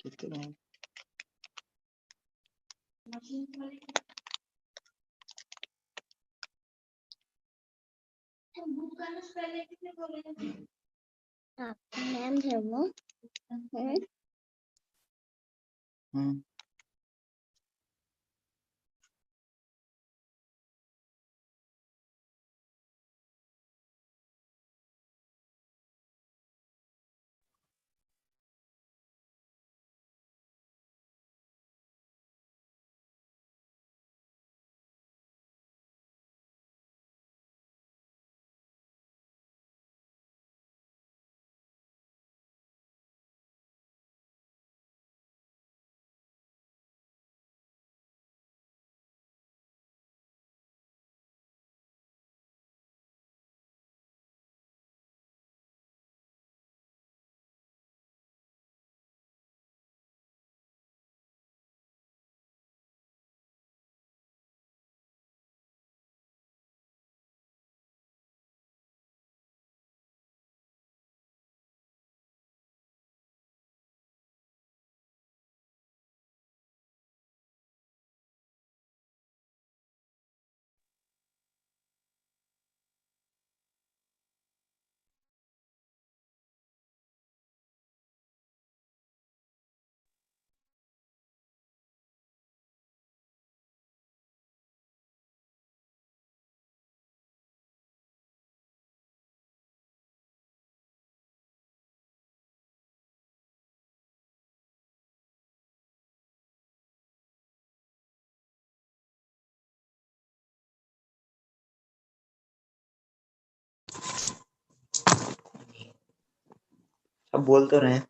कितने हैं? मैम है वो। अब बोल तो रहे हैं।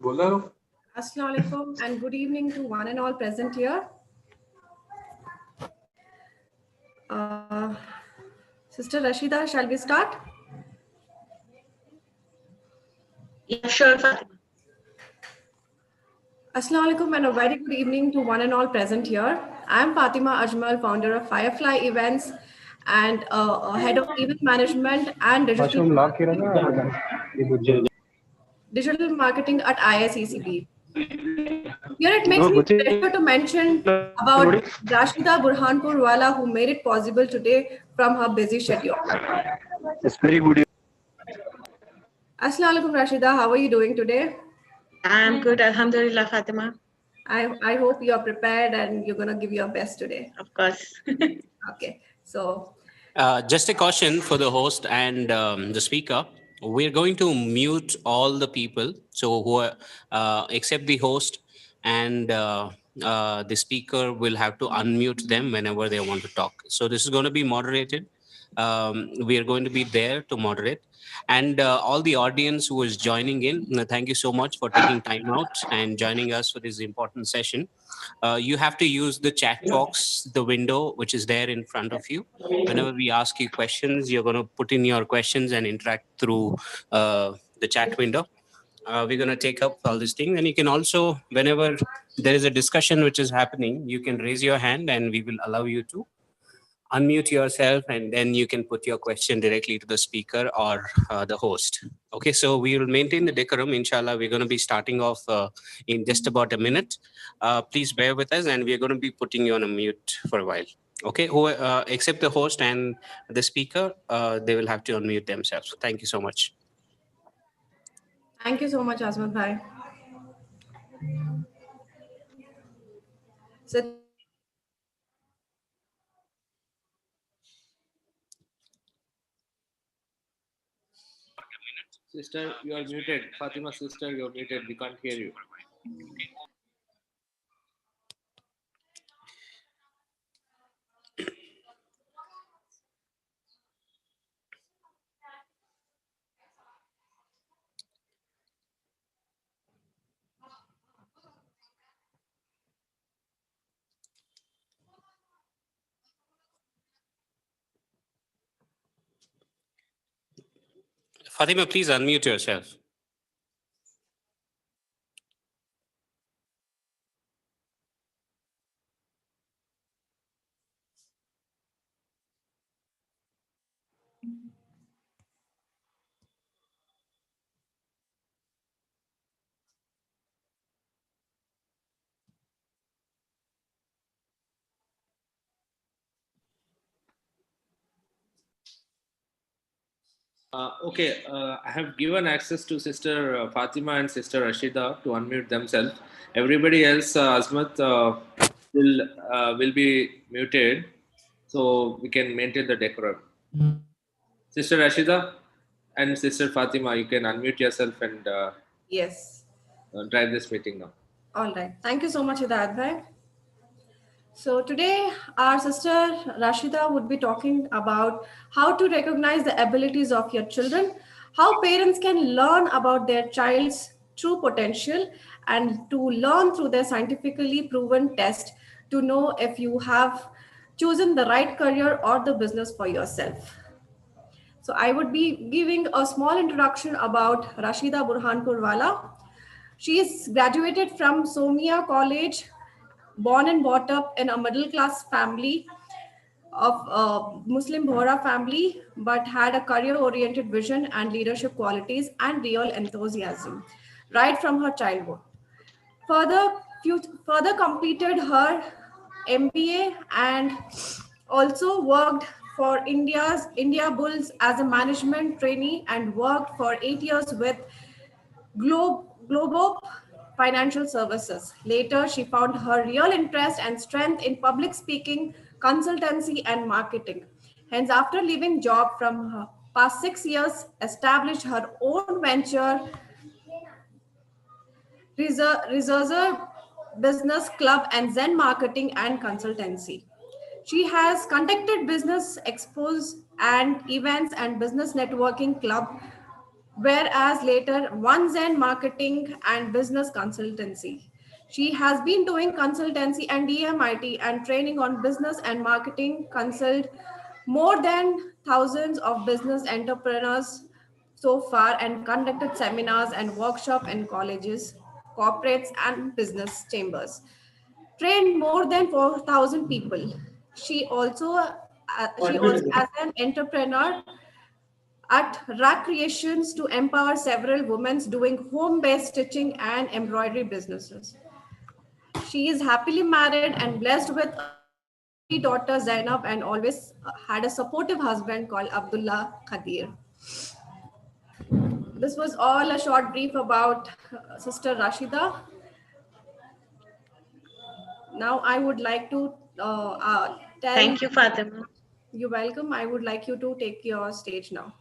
बोल रहा हूँ। Assalamu alaikum and good evening to one and all present here. Sister Rashida, shall we start? Yeah, sure, Fatima. Assalamu alaikum and a very good evening to one and all present here. I am Fatima Ajmal, founder of Firefly Events and head of event management and digital marketing at ISECB. Here it makes me pleasure to mention about Rashida Burhanpurwala, who made it possible today from her busy schedule. It's very good. Assalamu alaikum, Rashida. How are you doing today? I'm good, Alhamdulillah, Fatima. I hope you're prepared and you're going to give your best today. Of course. Okay. So, just a caution for the host and the speaker. We're going to mute all the people. So who are, except the host and the speaker will have to unmute them whenever they want to talk. So this is going to be moderated. We are going to be there to moderate. And all the audience who is joining in, thank you so much for taking time out and joining us for this important session. You have to use the chat box, the window which is there in front of you. Whenever we ask you questions, you're going to put in your questions and interact through the chat window. We're going to take up all these things. And you can also, whenever there is a discussion which is happening, you can raise your hand and we will allow you to unmute yourself, and then you can put your question directly to the speaker or the host. Okay, so we will maintain the decorum. Inshallah, we're going to be starting off in just about a minute. Please bear with us, and we're going to be putting you on a mute for a while. Okay, except the host and the speaker, they will have to unmute themselves. Thank you so much. thank you so much, Azmat Bhai. So, Sister, you are muted. Fatima, sister, you are muted. We can't hear you. Fatima, please unmute yourself. Okay, I have given access to Sister Fatima and Sister Rashida to unmute themselves. Everybody else, Azmat, will be muted, so we can maintain the decorum. Sister Rashida and Sister Fatima, you can unmute yourself and Yes. drive this meeting now. All right. Thank you so much, Hidayat bhai. So today, our sister Rashida would be talking about how to recognize the abilities of your children, how parents can learn about their child's true potential, and to learn through their scientifically proven test to know if you have chosen the right career or the business for yourself. So I would be giving a small introduction about Rashida Burhanpurwala. She is graduated from Somia College, born and brought up in a middle class family of a Muslim Bohra family, but had a career oriented vision and leadership qualities and real enthusiasm right from her childhood. Further, further completed her MBA and also worked for India Bulls as a management trainee and worked for 8 years with Globo Financial Services. Later, she found her real interest and strength in public speaking, consultancy, and marketing. Hence, after leaving job from her past 6 years, established her own venture, Reserve Business Club, and Zen Marketing and Consultancy. She has conducted business expos and events and business networking club, whereas later one Zen Marketing and Business Consultancy. She has been doing consultancy and DMIT and training on business and marketing consult more than thousands of business entrepreneurs so far and conducted seminars and workshops in colleges, corporates, and business chambers. Trained more than 4,000 people. She also as an entrepreneur at Rack Creations to empower several women doing home-based stitching and embroidery businesses. She is happily married and blessed with a lovely daughter Zainab and always had a supportive husband called Abdullah Khadir. This was all a short brief about Sister Rashida. Now I would like to tell Thank you, Fatima. you welcome. I would like you to take your stage now.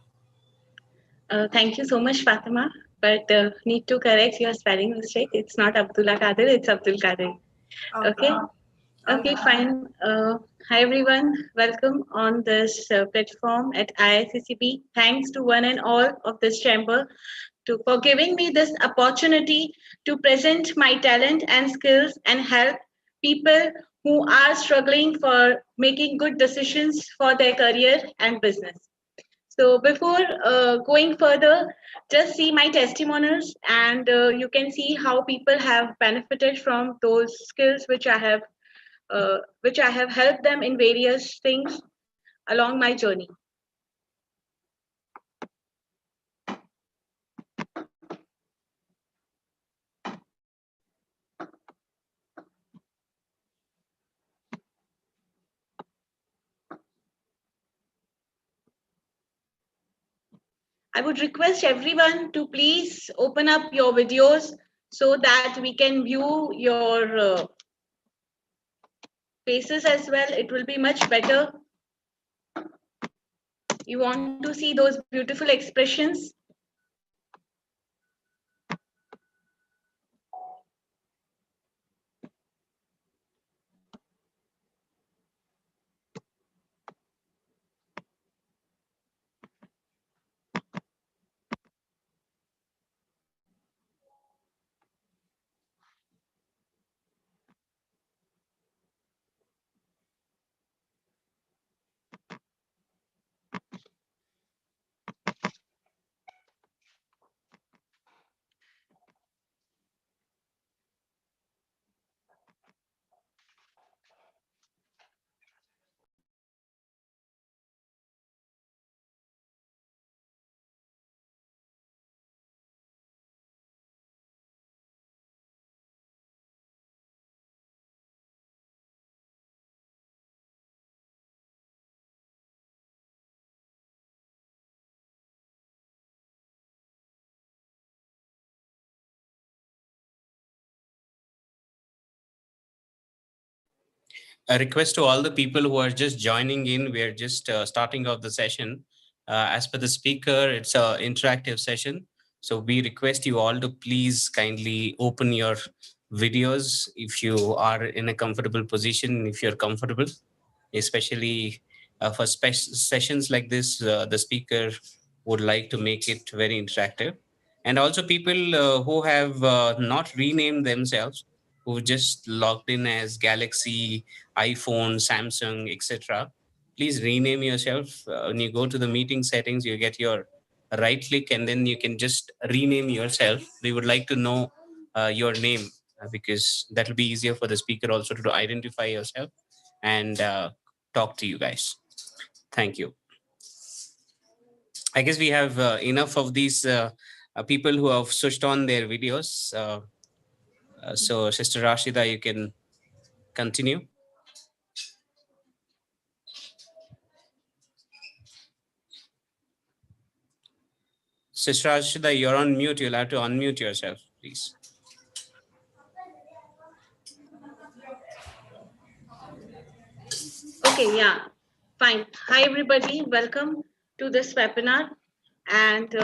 Thank you so much, Fatima. But need to correct your spelling mistake. It's not Abdullah Kadir, it's Abdul Kadir. Okay. Okay, fine. Hi, everyone. Welcome on this platform at IICCB. Thanks to one and all of this chamber for giving me this opportunity to present my talent and skills and help people who are struggling for making good decisions for their career and business. So before going further, just see my testimonials and you can see how people have benefited from those skills which I have helped them in various things along my journey. I would request everyone to please open up your videos so that we can view your faces as well. It will be much better. You want to see those beautiful expressions? a request to all the people who are just joining in. We are just starting off the session. As per the speaker, it's an interactive session. So we request you all to please kindly open your videos if you are in a comfortable position, if you're comfortable, especially for sessions like this, the speaker would like to make it very interactive. And also people who have not renamed themselves, who just logged in as Galaxy, iPhone, Samsung, etc. Please rename yourself. When you go to the meeting settings, you get your right click and then you can just rename yourself. We would like to know your name because that will be easier for the speaker also to identify yourself and talk to you guys. Thank you. I guess we have enough of these people who have switched on their videos. So Sister Rashida, you can continue. Sister Rashida, you're on mute. You'll have to unmute yourself, please. Okay, yeah, fine. Hi, everybody. Welcome to this webinar. And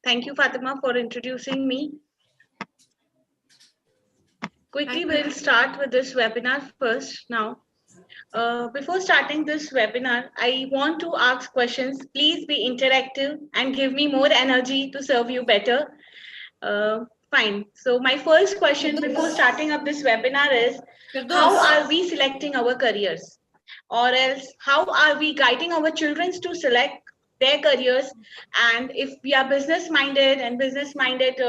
thank you, Fatima, for introducing me. Quickly, we'll start with this webinar first now. Before starting this webinar, I want to ask questions. Please be interactive and give me more energy to serve you better. Fine. So my first question before starting up this webinar is, how are we selecting our careers? Or else, how are we guiding our children to select their careers? And if we are business minded and business minded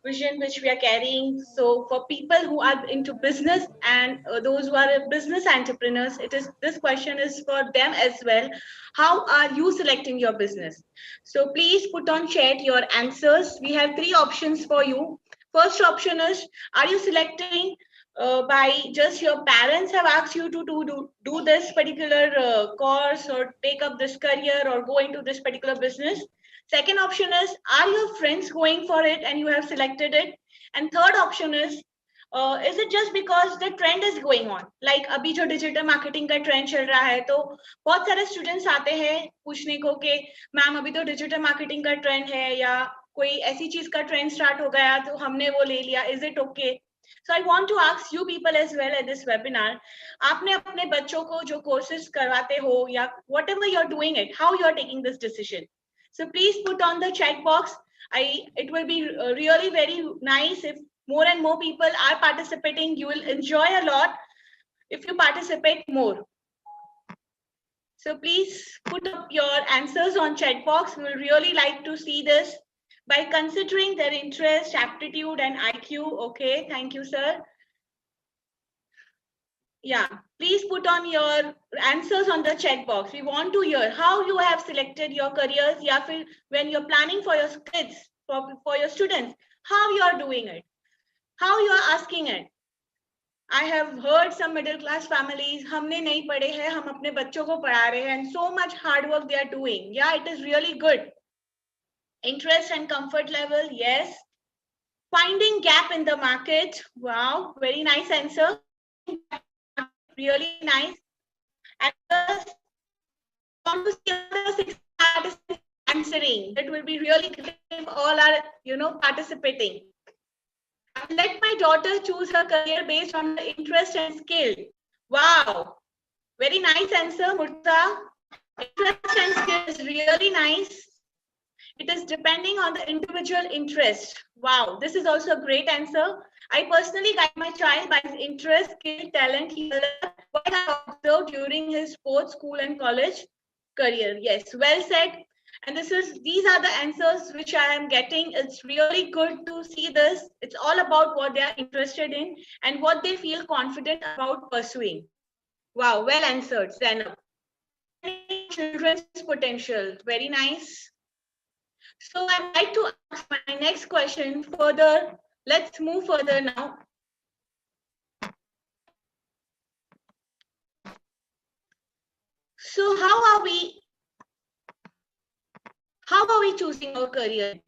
vision which we are carrying, so for people who are into business and those who are business entrepreneurs, it is, this question is for them as well. How are you selecting your business? So please put on chat your answers. We have three options for you. First option is, are you selecting by just your parents have asked you to do this particular course or take up this career or go into this particular business? Second option is, are your friends going for it and you have selected it? And third option is it just because the trend is going on? Like अभी जो digital marketing का trend चल रहा है, तो बहुत सारे students आते हैं पूछने को कि मैम अभी तो digital marketing का trend है या कोई ऐसी चीज का trend start हो गया तो हमने वो ले लिया. Is it okay? So I want to ask you people as well at this webinar, आपने अपने बच्चों को जो courses करवाते हो या whatever you're doing it, how you're taking this decision? So please put on the chat box. It will be really very nice if more and more people are participating. You will enjoy a lot if you participate more. So please put up your answers on chat box. We will really like to see this by considering their interest, aptitude, and IQ. Okay, thank you, sir. Yeah, please put on your answers on the chat box. We want to hear how you have selected your careers. Yeah, when you're planning for your kids, for your students, how you are doing it, how you are asking it. I have heard some middle class families, हमने नहीं पढ़े हैं, हम अपने बच्चों को पढ़ा रहे हैं, and so much hard work they are doing. Yeah, it is really good. Interest and comfort level, yes. Finding gap in the market. Wow, very nice answer. Really nice. And just want to see the 6 participants answering. That will be really good if all are, participating. And let my daughter choose her career based on the interest and skill. Wow, very nice answer, Murtaza. Interest and skill is really nice. It is depending on the individual interest. Wow, this is also a great answer. I personally guide my child by his interest, skill, talent, what I have observed during his sports, school, and college career. Yes, well said. And these are the answers which I am getting. It's really good to see this. It's all about what they are interested in and what they feel confident about pursuing. Wow, well answered, Zainab. Children's potential, very nice. So I'd like to ask my next question further. Let's move further now. So how are we choosing our career?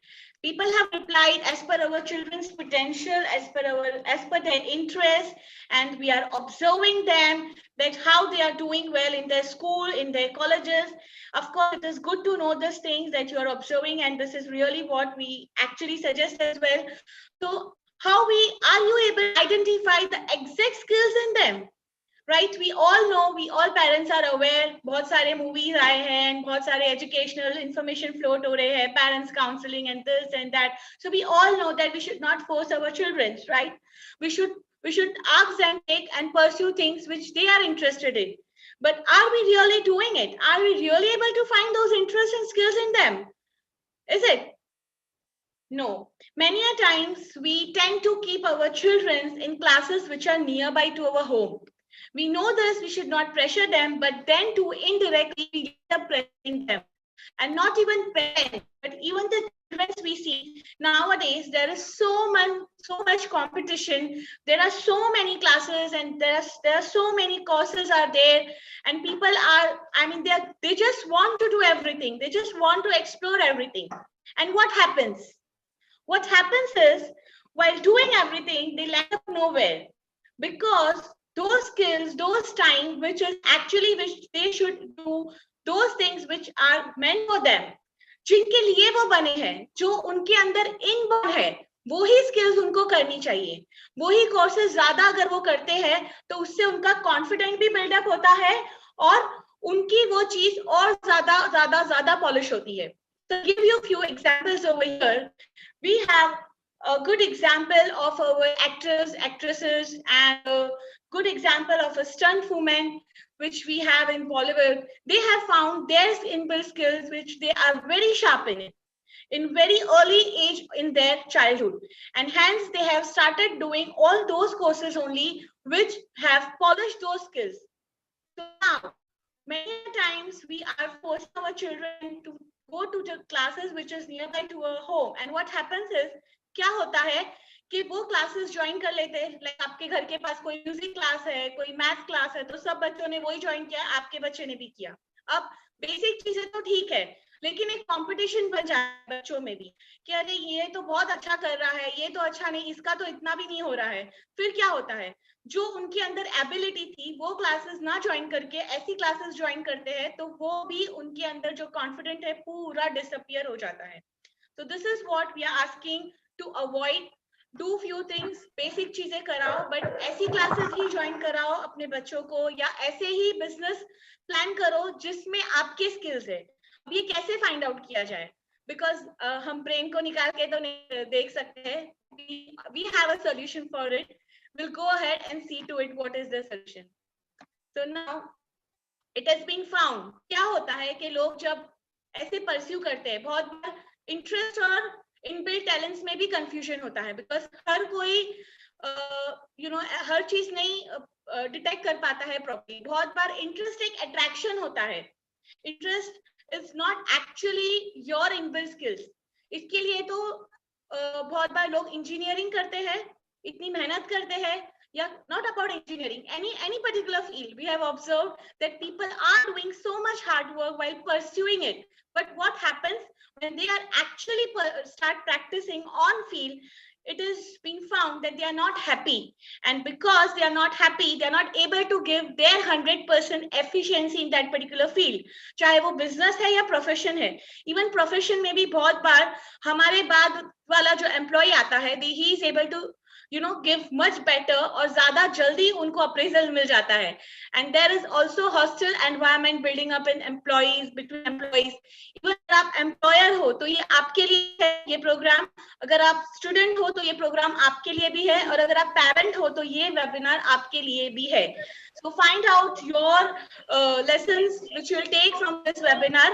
People have replied as per our children's potential, as per their interest, and we are observing them that how they are doing well in their school, in their colleges. Of course, it is good to know these things that you are observing, and this is really what we actually suggest as well. So are you able to identify the exact skills in them? Right, we all know, we all parents are aware, बहुत सारे movies आए हैं, बहुत सारे educational information float हो रहे हैं, parents counseling and this and that. So we all know that we should not force our children, right? We should ask them, take and pursue things which they are interested in. But are we really doing it? Are we really able to find those interests and skills in them? Is it? No. Many a times we tend to keep our children in classes which are nearby to our home. We know this, we should not pressure them, but then to indirectly we end up pressuring them. And not even parents, but even the children we see nowadays, there is so much competition. There are so many classes and there are so many courses are there, and people are, I mean, they just want to do everything. They just want to explore everything. And what happens? What happens is, while doing everything, they land up nowhere, because those skills, those time, which they should do, those things which are meant for them, जिनके लिए वो बने हैं, जो उनके अंदर inborn है, वो ही स्किल्स उनको करनी चाहिए. वो ही कोर्सेज ज्यादा अगर वो करते हैं तो उससे उनका कॉन्फिडेंस भी बिल्डअप होता है और उनकी वो चीज और ज्यादा पॉलिश होती है. So give you a few examples over here. We have a good example of our actors, actresses, and a good example of a stunt woman, which we have in Bollywood. They have found their inbuilt skills, which they are very sharp in very early age in their childhood. And hence they have started doing all those courses only, which have polished those skills. So now, many times we are forcing our children to go to the classes which is nearby to our home, and what happens is, क्या होता है कि वो classes join कर लेते हैं. Like आपके घर के पास कोई म्यूजिक क्लास है, कोई मैथ क्लास है, तो सब बच्चों ने वही ज्वाइन किया, आपके बच्चे ने भी किया. अब बेसिक चीजें तो ठीक है, लेकिन एक कंपटीशन बन जाता है बच्चों में भी कि अरे ये तो बहुत अच्छा कर रहा है, ये तो अच्छा नहीं, इसका तो इतना भी नहीं हो रहा है. फिर क्या होता है, जो उनके अंदर एबिलिटी थी वो क्लासेस ना ज्वाइन करके ऐसी क्लासेस ज्वाइन करते हैं, तो वो भी उनके अंदर जो कॉन्फिडेंट है पूरा डिसअपियर हो जाता है. तो this is what we are asking to avoid. Do few things, basic चीजें कराओ, बट ऐसी क्लासेस ही ज्वाइन कराओ अपने बच्चों को, या ऐसे ही बिजनेस प्लान करो जिसमें आपके स्किल्स है. अब ये कैसे फाइंड आउट किया जाए, बिकॉज हम ब्रेन को निकाल के तो नहीं देख सकते हैं. We have a solution for it. We'll go ahead and see to it what is the solution. So now it has been found, क्या होता है कि लोग जब ऐसे परस्यू करते हैं, बहुत बार इंटरेस्ट और इनबिल्ट टैलेंट्स में भी कंफ्यूजन होता है, बिकॉज हर कोई हर चीज नहीं डिटेक्ट कर पाता है प्रॉपर्ली. बहुत बार इंटरेस्ट एक अट्रैक्शन होता है. Interest is not actually your inbuilt skills. इसके लिए तो बहुत बार लोग इंजीनियरिंग करते हैं, इतनी मेहनत करते हैं, या not about engineering, any particular field, we have observed that people are doing so much hard work while pursuing it. But what happens when they are actually start practicing on field, it has been found that they are not happy, and because they are not happy, they are not able to give their 100% efficiency in that particular field. चाहे वो business है या profession है. Even profession में भी बहुत बार हमारे बाद वाला जो employee आता है, he is able to give much better, और ज्यादा जल्दी उनको अप्रेजल मिल जाता है. And there is also hostile environment building up in employees, between employees. Even अगर आप employer हो तो ये आपके लिए है ये प्रोग्राम, अगर आप स्टूडेंट हो तो ये प्रोग्राम आपके लिए भी है, और अगर आप पेरेंट हो तो ये वेबिनार आपके लिए भी है. So find out your lessons which you will take from this webinar.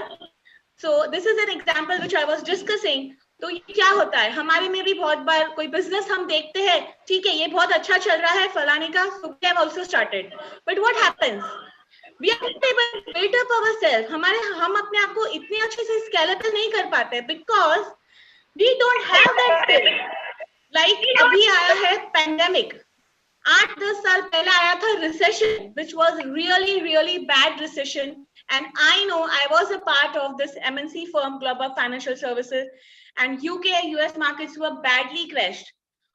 So this is an example which I was discussing. तो ये क्या होता है, हमारे में भी बहुत बार कोई बिजनेस हम देखते हैं, ठीक है ये बहुत अच्छा चल रहा है फलाने का, so we have also started. But what happens? We are not able to build up ourselves. हम अपने आप को इतने अच्छे से स्केलेबल नहीं कर पाते, because we don't have that skill. Like अभी आया है पैंडेमिक, 8-10 साल पहले आया था recession, which was really bad recession. And I know I was a part of this MNC firm, Global Financial Services. and UK and US markets were badly crashed.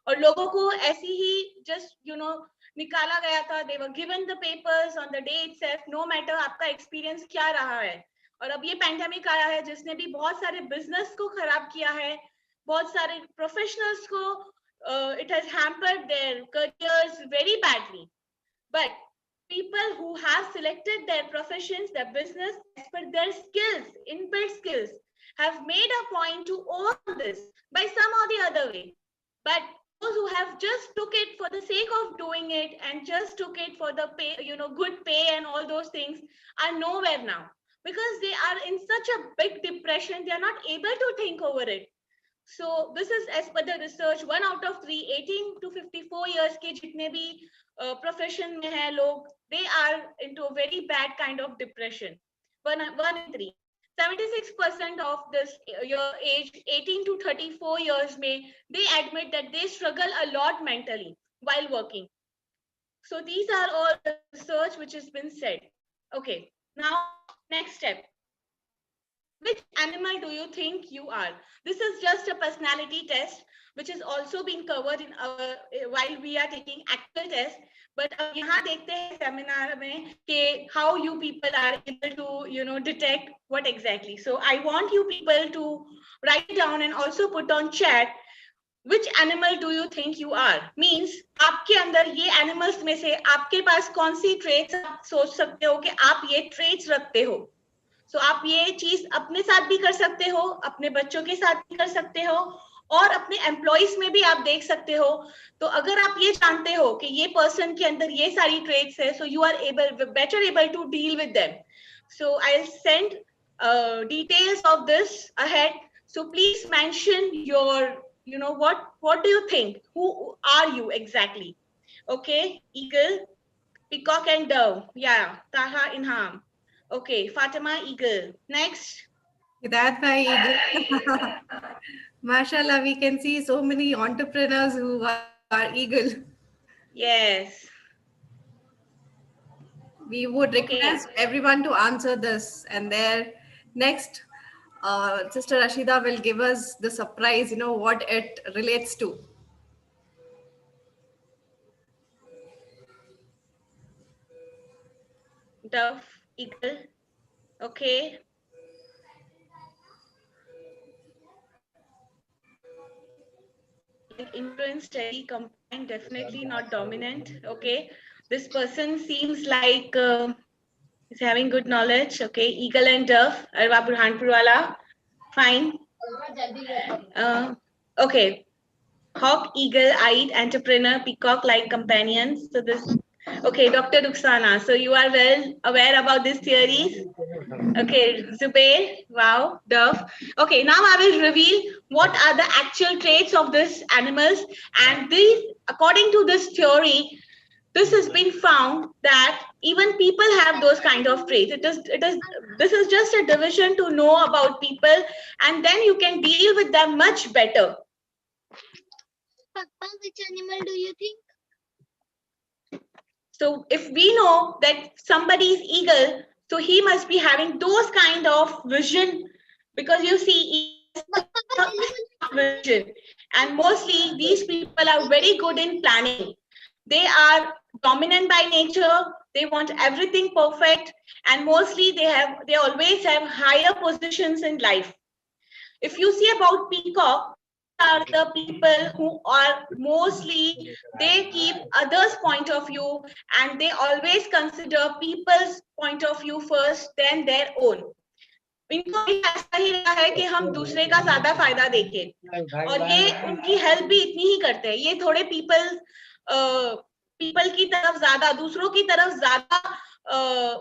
और लोगों को ऐसी ही just निकाला गया था. They were given the papers on the day itself, no matter आपका experience क्या रहा है. और अब ये पैंडेमिक आया है जिसने भी बहुत सारे बिजनेस को खराब किया है, बहुत सारे प्रोफेशनल्स को it has hampered their careers very badly. But people who have selected their professions, their business as per their skills, inbuilt skills, have made a point to own this by some or the other way. But those who have just took it for the sake of doing it and just took it for the pay, good pay and all those things are nowhere now, because they are in such a big depression, they are not able to think over it. So this is as per the research, 1 out of 3, 18 to 54 years ke jitne bhi profession mein hai log, they are into a very bad kind of depression. 1 in 3. 76% of this your age 18 to 34 years they admit that they struggle a lot mentally while working. So these are all the research which has been said. Okay, now next step. Which animal do you think you are? This is just a personality test which is also being covered in our while we are taking actual test. But अब यहाँ देखते हैं seminar में कि how you people are able to detect what exactly. So I want you people to write it down and also put on chat. Which animal do you think you are? Means आपके अंदर ये animals में से आपके पास कौन सी traits आप सोच सकते हो कि आप ये traits रखते हो. So आप ये चीज अपने साथ भी कर सकते हो, अपने बच्चों के साथ भी कर सकते हो, और अपने एम्प्लॉइज में भी आप देख सकते हो. तो अगर आप ये जानते हो कि ये पर्सन के अंदर ये सारी ट्रेट्स है, so you are better able to deal with them. So I'll send details of this ahead. So please mention your, what do you think? Who are you exactly? Okay, eagle, peacock and dove. Yeah, Taha Inham. Okay, Fatima, eagle. Next. Hidayat bhai, eagle. Mashallah, we can see so many entrepreneurs who are eagle. Yes. We would request everyone to answer this, and their next Sister Rashida will give us the surprise, what it relates to. Dove, eagle. Okay. Influence, steady, combined, definitely not dominant. Okay. This person seems like he's having good knowledge. Okay. Eagle and dove. Arwa Burhanpur wala. Fine. Okay. Hawk, eagle-eyed, entrepreneur, peacock-like companions. So this, okay, Dr. Duksana. So you are well aware about these theories. Okay, Zubair, wow, dove. Okay, now I will reveal what are the actual traits of these animals. And these, according to this theory, this has been found that even people have those kind of traits. This is just a division to know about people, and then you can deal with them much better. Papa, which animal do you think? So if we know that somebody is eagle, so he must be having those kind of vision, because you see vision, and mostly these people are very good in planning. They are dominant by nature. They want everything perfect, and mostly they always have higher positions in life. If you see about peacock, are the people who are mostly, they keep others' point of view, and they always consider people's point of view first, then their own. इनको ऐसा ही रहा है कि हम दूसरे का ज्यादा फायदा देखें, और ये उनकी हेल्प भी इतनी ही करते हैं. ये थोड़े पीपल की तरफ ज्यादा, दूसरों की तरफ ज्यादा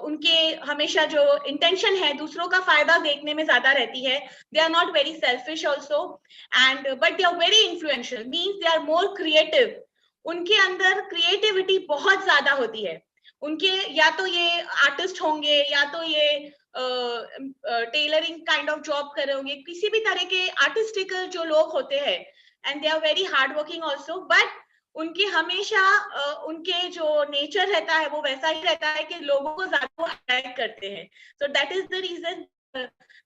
उनके हमेशा जो इंटेंशन है दूसरों का फायदा देखने में ज्यादा रहती है. They are not very selfish also, and but they are very influential, means they are more creative. उनके अंदर क्रिएटिविटी बहुत ज्यादा होती है. उनके या तो ये आर्टिस्ट होंगे, या तो ये टेलरिंग काइंड ऑफ जॉब कर रहे होंगे, किसी भी तरह के आर्टिस्टिकल जो लोग होते हैं, and they are very hard working also. But उनके हमेशा उनके जो नेचर रहता है वो वैसा ही रहता है कि लोगों को ज्यादा अट्रैक्ट करते हैं. So that is the reason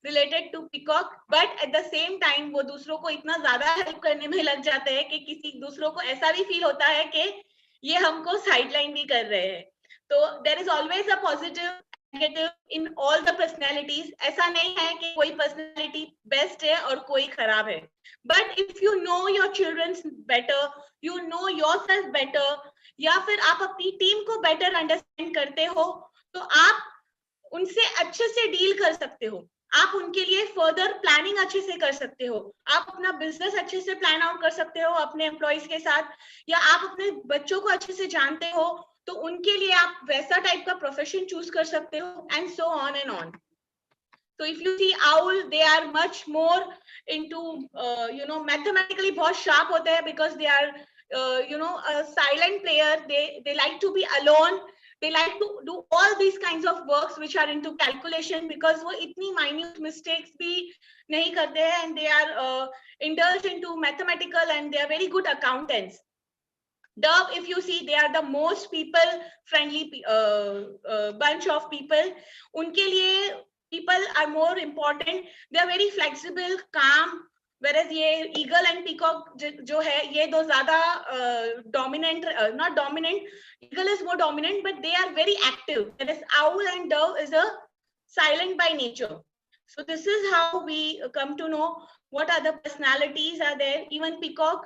related to peacock, but at the same time वो दूसरों को इतना ज़्यादा help करने में लग जाते हैं कि किसी दूसरों को ऐसा भी feel होता है कि ये हमको sideline भी कर रहे हैं. तो there is always a positive, negative in all the personalities. ऐसा नहीं है कि कोई personality best है और कोई खराब है. But if you know your children better, you know yourself better, या फिर आप अपनी टीम को better understand करते हो, तो आप उनसे अच्छे से डील कर सकते हो. आप उनके लिए फर्दर प्लानिंग अच्छे से कर सकते हो. आप अपना बिजनेस अच्छे से प्लान आउट कर सकते हो अपने एम्प्लॉइज के साथ, या आप अपने बच्चों को अच्छे से जानते हो तो उनके लिए आप वैसा टाइप का प्रोफेशन चूज कर सकते हो, and so on and on. So if you see owl, they are much more into mathematically बहुत sharp होते हैं, because they are a silent player. They like to be alone. They like to do all these kinds of works which are into calculation, because वो इतनी minute mistakes भी नहीं करते हैं, and they are indulged into mathematical, and they are very good accountants. Dove, if you see, they are the most people friendly bunch of people. उनके लिए people are more important. They are very flexible, calm. Whereas ये eagle and peacock जो है, ये दो ज़्यादा dominant, not dominant. Eagle is more dominant, but they are very active. Whereas owl and dove is a silent by nature. So this is how we come to know what other personalities are there. Even peacock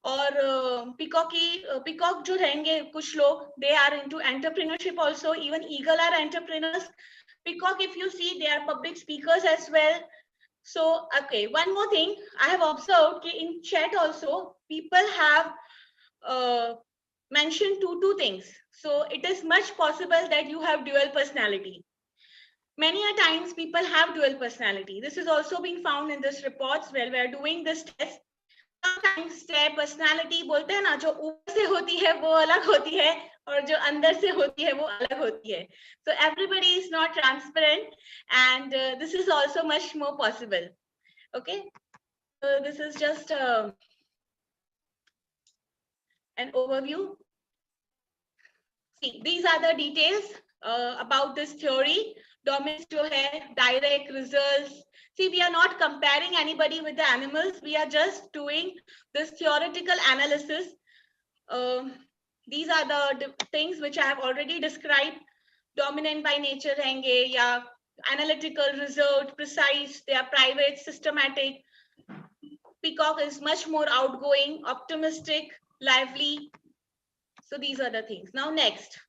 और peacock जो रहेंगे कुछ लोग, they are into entrepreneurship also. Even eagle are entrepreneurs. Peacock, if you see, they are public speakers as well. So, okay, one more thing I have observed in chat also, people have mentioned two things. So it is much possible that you have dual personality. Many a times people have dual personality. This is also being found in this reports where we are doing this test. Sometimes personality बोलते हैं ना, जो ऊपर से होती है वो अलग होती है और जो अंदर से होती है वो अलग होती है. So everybody is not transparent, and this is also much more possible. Okay, so this is just an overview. See, these are the details about this theory. Dominance जो है, direct results. See, we are not comparing anybody with the animals. We are just doing this theoretical analysis. These are the things which I have already described. Dominant by nature रहेंगे, या analytical, result, precise. They are private, systematic. Peacock is much more outgoing, optimistic, lively. So these are the things. Now next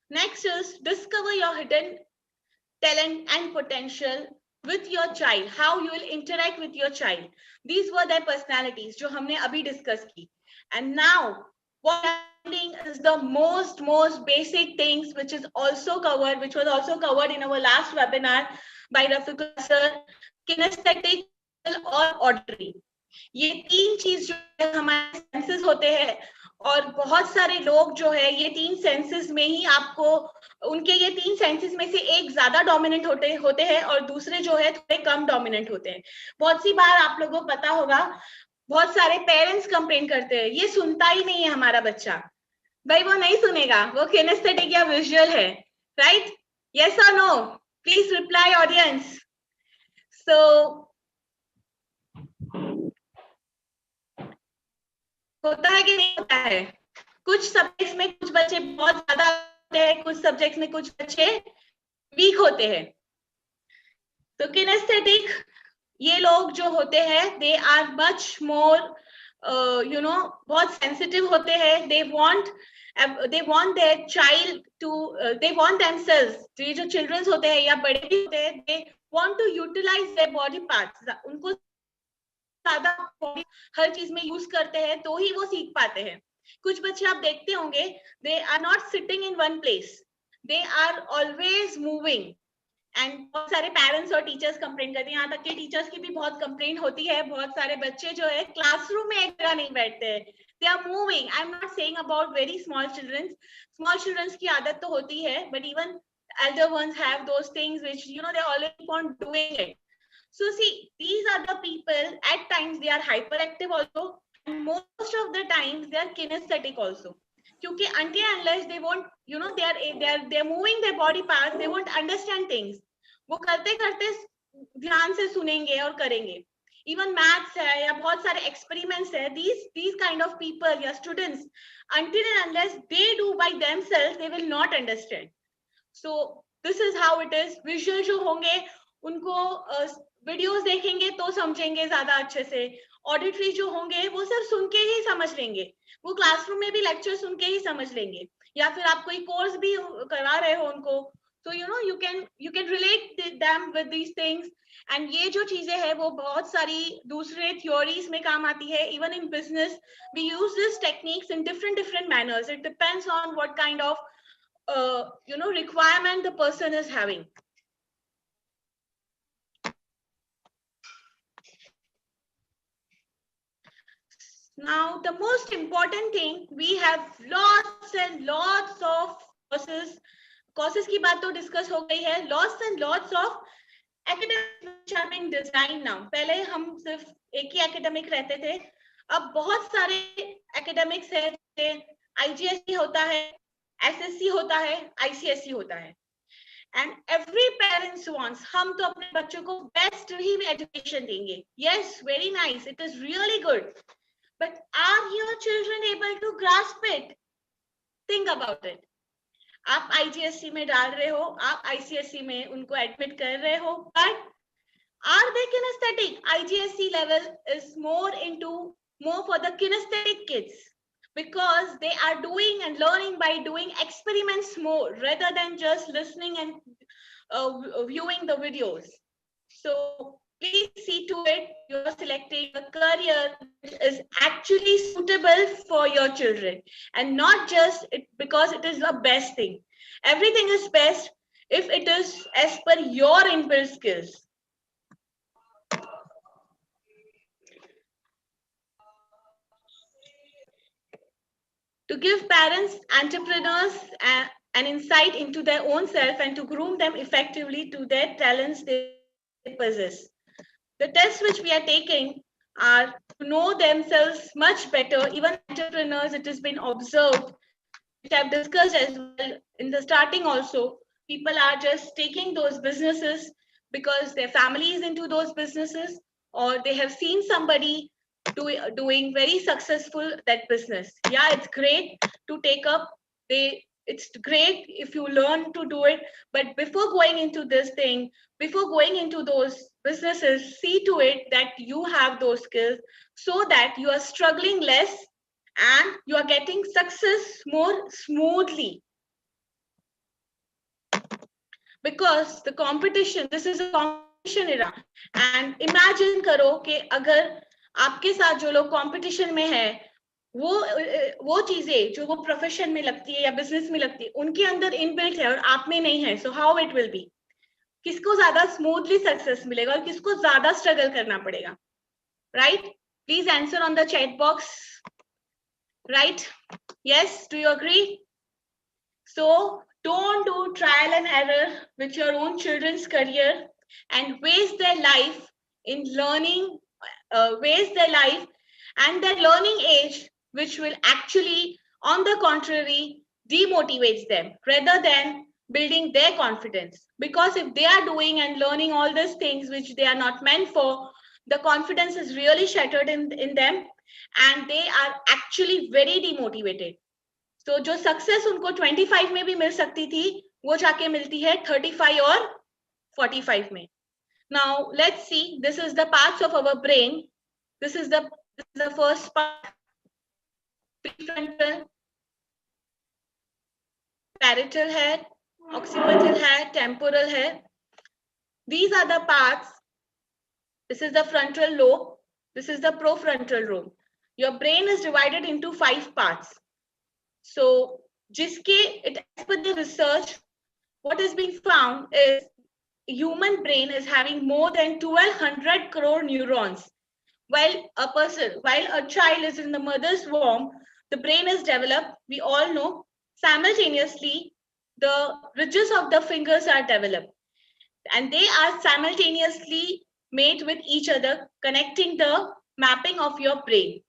is discover your hidden talent and potential with your child. How you will interact with your child. These were their personalities जो हमने अभी discuss की. And now what I'm finding is the most basic things which was also covered in our last webinar by Rafiq sir. Kinesthetic और auditory. ये तीन चीज जो हमारे सेंसेस होते हैं, और बहुत सारे लोग जो है ये तीन सेंसेस में ही आपको उनके ये तीन सेंसेस में से एक ज्यादा डोमिनेंट होते हैं और दूसरे जो है थोड़े कम डोमिनेंट होते हैं. बहुत सी बार आप लोगों को पता होगा, बहुत सारे पेरेंट्स कंप्लेन करते हैं, ये सुनता ही नहीं है हमारा बच्चा. भाई वो नहीं सुनेगा, वो किनेस्थेटिक या विजुअल है, राइट? यस और no? Please reply audience. So होता है कि नहीं होता है? कुछ सब्जेक्ट्स में कुछ बच्चे बहुत ज्यादा होते हैं, कुछ सब्जेक्ट्स में कुछ बच्चे वीक होते हैं. तो किनेस्थेटिक ये लोग जो होते हैं, दे आर मच मोर बहुत सेंसिटिव होते हैं. They want their child to, they want themselves. ये जो चिल्ड्रंस होते हैं या बड़े भी होते हैं, they want to utilise their body parts. उनको ज्यादा हर चीज में यूज करते हैं तो ही वो सीख पाते हैं. कुछ बच्चे आप देखते होंगे, they are not sitting in one place, they are always moving. And बहुत सारे पेरेंट्स और टीचर्स कंप्लेन करते हैं, यहाँ तक कि टीचर्स की भी बहुत कंप्लेन होती है. बहुत सारे बच्चे जो है क्लासरूम में एक जगह नहीं बैठते हैं, they are moving. I am not saying about very small childrens की आदत तो होती है, but even elder ones have those things which they always keep on doing it. So see, these are the people, at times they are hyperactive also, and most of the times they are kinesthetic also. Kyunki until unless they won't, they are moving their body parts, they won't understand things. वो करते करते ध्यान से सुनेंगे और करेंगे. Even maths है या बहुत सारे experiments है, these kind of people या students, until and unless they do by themselves, they will not understand. So this is how it is. Visual जो होंगे उनको वीडियोस देखेंगे तो समझेंगे ज्यादा अच्छे से. ऑडिटरी जो होंगे वो सिर्फ सुन के ही समझ लेंगे, वो क्लासरूम में भी लेक्चर सुन के ही समझ लेंगे, या फिर आप कोई कोर्स भी करवा रहे हो उनको, तो you can relate them with these things. And ये जो चीजें है वो बहुत सारी दूसरे theories में काम आती है. Even in business we use these techniques in different manners. It depends on what kind of requirement the person is having. Now, the most important thing, we have lots and lots of courses. Courses की बात तो discuss हो गई है. Lots and lots of academics which are being designed now. पहले हम सिर्फ एक ही academic रहते थे. अब बहुत सारे academics है. IGSE होता है, SSC होता है, ICSE होता है. And every parents wants, हम तो अपने बच्चों को best ही education देंगे. Yes, very nice. It is really good. But are your children able to grasp it? Think about it. आप IGSE में डाल रहे हो, आप ICSE में उनको admit कर रहे हो, but are they kinesthetic? IGSE level is more for the kinesthetic kids, because they are doing and learning by doing experiments more rather than just listening and viewing the videos. So please see to it you're selecting a career which is actually suitable for your children, and not just because it is the best thing. Everything is best if it is as per your inbuilt skills. To give parents, entrepreneurs, an insight into their own self and to groom them effectively to their talents they possess. The tests which we are taking are to know themselves much better. Even entrepreneurs, it has been observed, which I've discussed as well in the starting also, people are just taking those businesses because their family is into those businesses, or they have seen somebody doing very successful that business. Yeah, it's great to take up. It's great if you learn to do it, but before going into this thing, before going into those businesses, see to it that you have those skills so that you are struggling less and you are getting success more smoothly. Because the competition, this is a competition era, and imagine करो कि अगर आपके साथ जो लोग competition में है, वो चीजें जो वो प्रोफेशन में लगती है या बिजनेस में लगती है उनके अंदर इनबिल्ट है और आप में नहीं है, so how it will be, किसको ज्यादा स्मूथली सक्सेस मिलेगा और किसको ज्यादा स्ट्रगल करना पड़ेगा, right? Please answer on the chat box. Right? Yes, do you agree? So don't do trial and error with your own children's career and waste their life in learning, waste their life and their learning age, which will actually, on the contrary, demotivates them rather than building their confidence. Because if they are doing and learning all these things which they are not meant for, the confidence is really shattered in them and they are actually very demotivated. So जो success उनको 25 में भी मिल सकती थी, वो जाके मिलती है 35 और 45 में. Now let's see. This is the parts of our brain. This is the first part. Prefrontal, parietal है, occipital है, temporal है. These are the parts. This is the frontal lobe. This is the prefrontal lobe. Your brain is divided into 5 parts. So, as per the research, what is being found is human brain is having more than 1200 crore neurons. While a child is in the mother's womb, the brain is developed. We all know simultaneously the ridges of the fingers are developed, and they are simultaneously made with each other, connecting the mapping of your brain.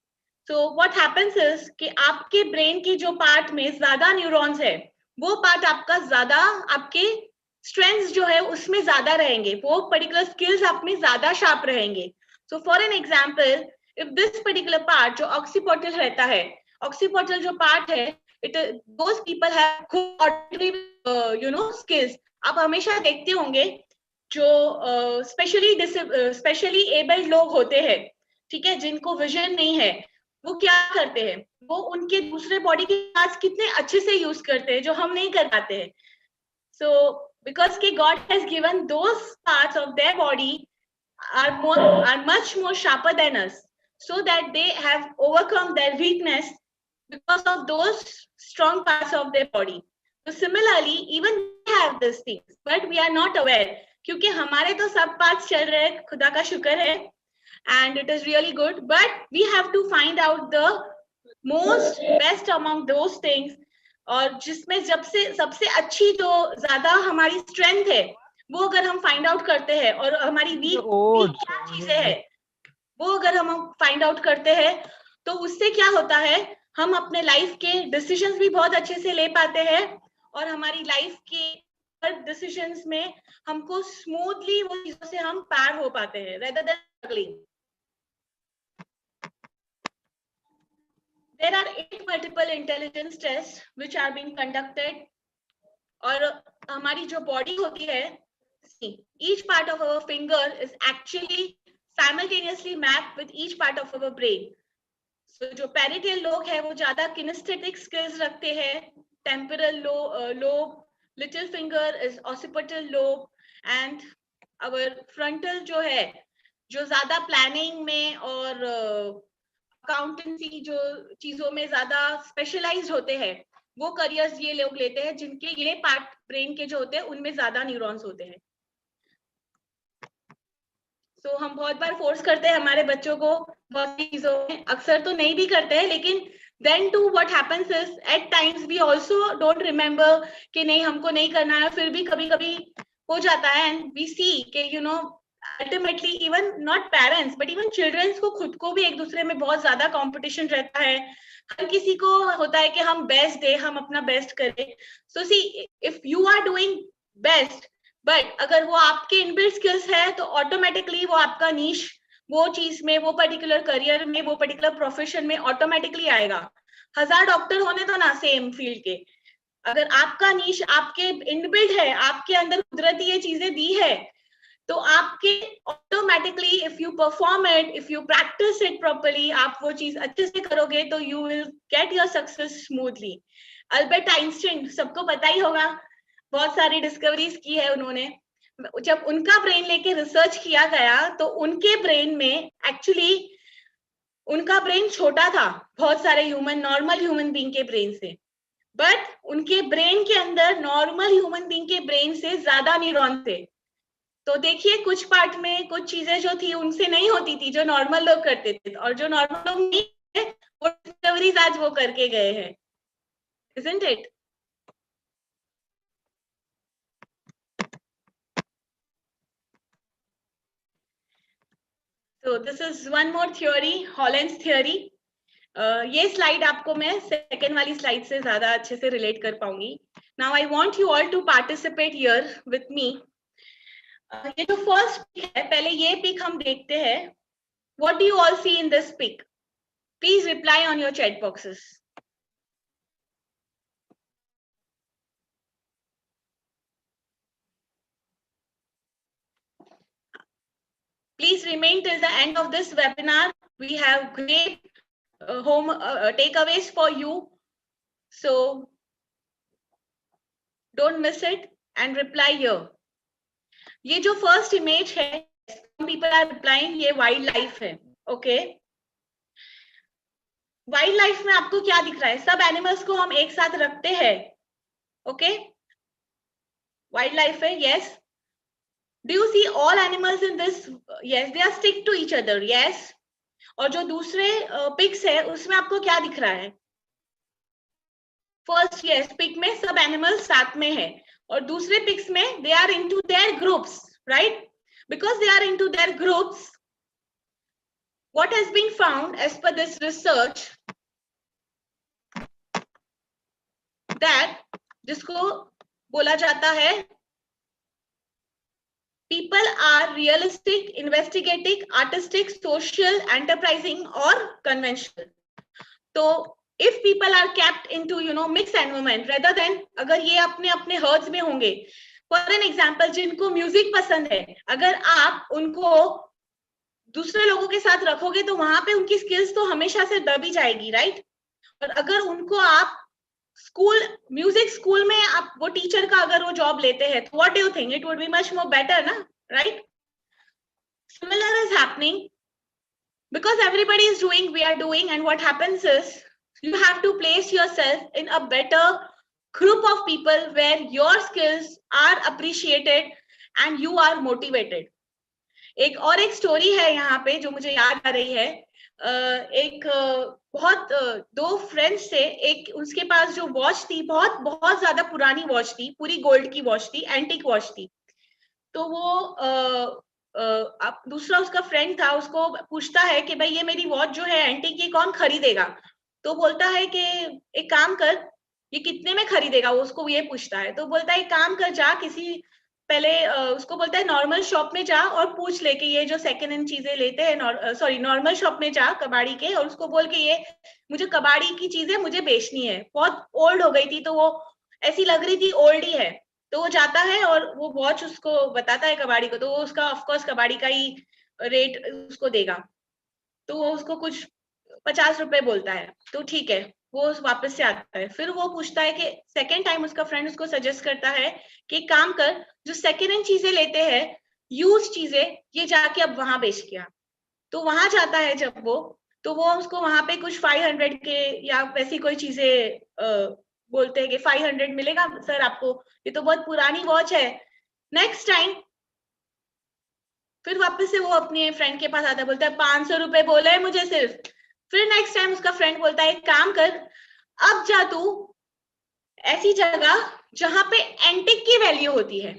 So what happens is कि आपके brain की जो part में ज़्यादा neurons है, वो part आपका ज़्यादा आपके स्ट्रेंथ्स जो है उसमें ज्यादा रहेंगे, वो पर्टिकुलर स्किल्स आप में ज्यादा शार्प रहेंगे. So for an example, if this particular part जो ऑक्सीपोटल रहता है, ऑक्सीपोटल जो पार्ट है, it those people have good skills. आप हमेशा देखते होंगे जो स्पेशली एबल्ड लोग होते हैं, ठीक है, जिनको विजन नहीं है, वो क्या करते हैं, वो उनके दूसरे बॉडी के पार्ट्स कितने अच्छे से यूज करते हैं जो हम नहीं कर पाते हैं. So because God has given those parts of their body are much more sharper than us, so that they have overcome their weakness because of those strong parts of their body. So similarly, even we have these things, but we are not aware. क्योंकि हमारे तो सब parts चल रहे हैं, खुदा का शुक्र है, and it is really good. But we have to find out the most best among those things, और जिसमें सबसे अच्छी जो ज्यादा हमारी स्ट्रेंथ है, वो अगर हम फाइंड आउट करते हैं, और हमारी वीक क्या चीजें है वो अगर हम फाइंड आउट करते हैं, तो उससे क्या होता है, हम अपने लाइफ के डिसीजंस भी बहुत अच्छे से ले पाते हैं, और हमारी लाइफ के हर डिसीजंस में हमको स्मूथली वो चीजों से हम पार हो पाते हैं, rather than struggling. There are 8 multiple intelligence tests which are being conducted. और हमारी जो बॉडी होती है, each part of our finger is actually simultaneously mapped with each part of our brain. So जो पैरिटल लोग हैं वो ज्यादा किनेस्थेटिक स्किल्स रखते हैं, temporal lobe, little finger is occipital lobe, and our frontal जो है, जो ज्यादा प्लानिंग में और अकाउंटेंसी जो चीजों में ज्यादा स्पेशलाइज्ड होते हैं, वो करियर्स ये लोग लेते हैं जिनके ये पार्ट ब्रेन के जो होते हैं उनमें ज्यादा न्यूरॉन्स होते हैं. तो हम बहुत बार फोर्स करते हैं हमारे बच्चों को बहुत सी चीजों में, अक्सर तो नहीं भी करते हैं, लेकिन then too what happens is at times we also don't remember कि नहीं हमको नहीं करना है, फिर भी कभी कभी हो जाता है, and we see कि ultimately even not parents but even children को खुद को भी एक दूसरे में बहुत ज्यादा कंपटीशन रहता है, हर किसी को होता है कि हम बेस्ट दे, हम अपना बेस्ट करें. So see, if you are doing best, but अगर वो आपके इनबिल्ट स्किल्स है, तो ऑटोमेटिकली वो आपका नीश वो चीज में, वो पर्टिकुलर करियर में, वो पर्टिकुलर प्रोफेशन में ऑटोमेटिकली आएगा. 1000 डॉक्टर होने तो ना सेम फील्ड के, अगर आपका नीश आपके इनबिल्ट है, आपके अंदर कुदरती ये चीजें दी है, तो आपके automatically if you perform it, if you practice it properly, आप वो चीज अच्छे से करोगे, तो you will get your success smoothly. Albert Einstein सबको पता ही होगा, बहुत सारी डिस्कवरीज की है उन्होंने. जब उनका ब्रेन लेके रिसर्च किया गया, तो उनके ब्रेन में एक्चुअली उनका ब्रेन छोटा था बहुत सारे नॉर्मल ह्यूमन बीइंग के ब्रेन से, बट उनके ब्रेन के अंदर नॉर्मल ह्यूमन बीइंग के ब्रेन से ज्यादा न्यूरॉन थे. तो देखिए कुछ पार्ट में कुछ चीजें जो थी उनसे नहीं होती थी जो नॉर्मल लोग करते थे, और जो नॉर्मल लोग नहीं थे वो डिस्कवरीज आज वो करके गए हैं. Isn't it? So this is one more theory, Holland's theory. ये स्लाइड आपको मैं सेकेंड वाली स्लाइड से ज्यादा अच्छे से रिलेट कर पाऊंगी. Now I want you all to participate here with me. ये जो फर्स्ट पिक है, पहले ये पिक हम देखते हैं. What do you all see in this pic? Please reply on your chat boxes. Please remain till the end of this webinar. We have great home takeaways for you. So don't miss it and reply here. ये जो first image है, some people are replying, ये wild life है. Okay, wild life में आपको क्या दिख रहा है? सब एनिमल्स को हम एक साथ रखते हैं. ओके, वाइल्ड लाइफ है. Yes, do you see all animals in this? Yes, they are stick to each other. Yes, और जो दूसरे पिक्स है उसमें आपको क्या दिख रहा है? फर्स्ट यस पिक में सब एनिमल्स साथ में है, और दूसरे पिक्स में they are into their groups, right? Because they are into their groups, what has been found as per this research that जिसको बोला जाता है people are realistic, investigative, artistic, social, enterprising or conventional. तो if people are kept into mixed environment rather than अगर ये अपने अपने herds में होंगे, for an example जिनको म्यूजिक पसंद है, अगर आप उनको दूसरे लोगों के साथ रखोगे तो वहां पे उनकी स्किल्स तो हमेशा से दब ही जाएगी, राइट? और अगर उनको आप स्कूल म्यूजिक स्कूल में आप वो टीचर का अगर वो जॉब लेते हैं तो what do you think? It would be much more better ना, right? Similar is happening because everybody is doing, we are doing, and what happens is you have to place yourself in a better group of people where your skills are appreciated and you are motivated. एक और एक story है यहाँ पे जो मुझे याद आ रही है. एक बहुत दो फ्रेंड्स थे, एक उसके पास जो वॉच थी बहुत बहुत ज्यादा पुरानी वॉच थी, पूरी गोल्ड की वॉच थी, एंटीक वॉच थी. तो वो अब दूसरा उसका फ्रेंड था, उसको पूछता है कि भाई ये मेरी वॉच जो है एंटीक, ये कौन खरीदेगा? तो बोलता है कि एक काम कर, ये कितने में खरीदेगा? वो उसको ये पूछता है. तो बोलता है एक काम कर, जा किसी पहले उसको बोलता है नॉर्मल शॉप में जा और पूछ ले कि ये जो सेकंड हैंड चीजें लेते हैं, सॉरी नॉर्मल शॉप में जा कबाड़ी के, और उसको बोल के ये मुझे कबाड़ी की चीजें मुझे बेचनी है, बहुत ओल्ड हो गई थी तो वो ऐसी लग रही थी ओल्ड ही है. तो वो जाता है और वो वॉच उसको बताता है कबाड़ी को, तो वो उसका ऑफकोर्स कबाड़ी का ही रेट उसको देगा. तो वो उसको कुछ 50 रुपए बोलता है. तो ठीक है, वो वापस से आता है. फिर वो पूछता है कि सेकेंड टाइम उसका फ्रेंड उसको सजेस्ट करता है कि काम कर, जो सेकेंड हैंड चीजें लेते हैं, यूज चीजें, ये जाके अब वहां बेच के आ. तो वहां जाता है जब वो, तो वो उसको वहां पे कुछ 500 के या वैसी कोई चीजें बोलते हैं कि 500 मिलेगा सर आपको, ये तो बहुत पुरानी वॉच है. नेक्स्ट टाइम फिर वापस से वो अपने फ्रेंड के पास आता है, बोलता है 500 रुपए बोला है मुझे सिर्फ. फिर नेक्स्ट टाइम उसका फ्रेंड बोलता है एक काम कर, अब जा तू ऐसी जगह जहां पे एंटिक की वैल्यू होती है.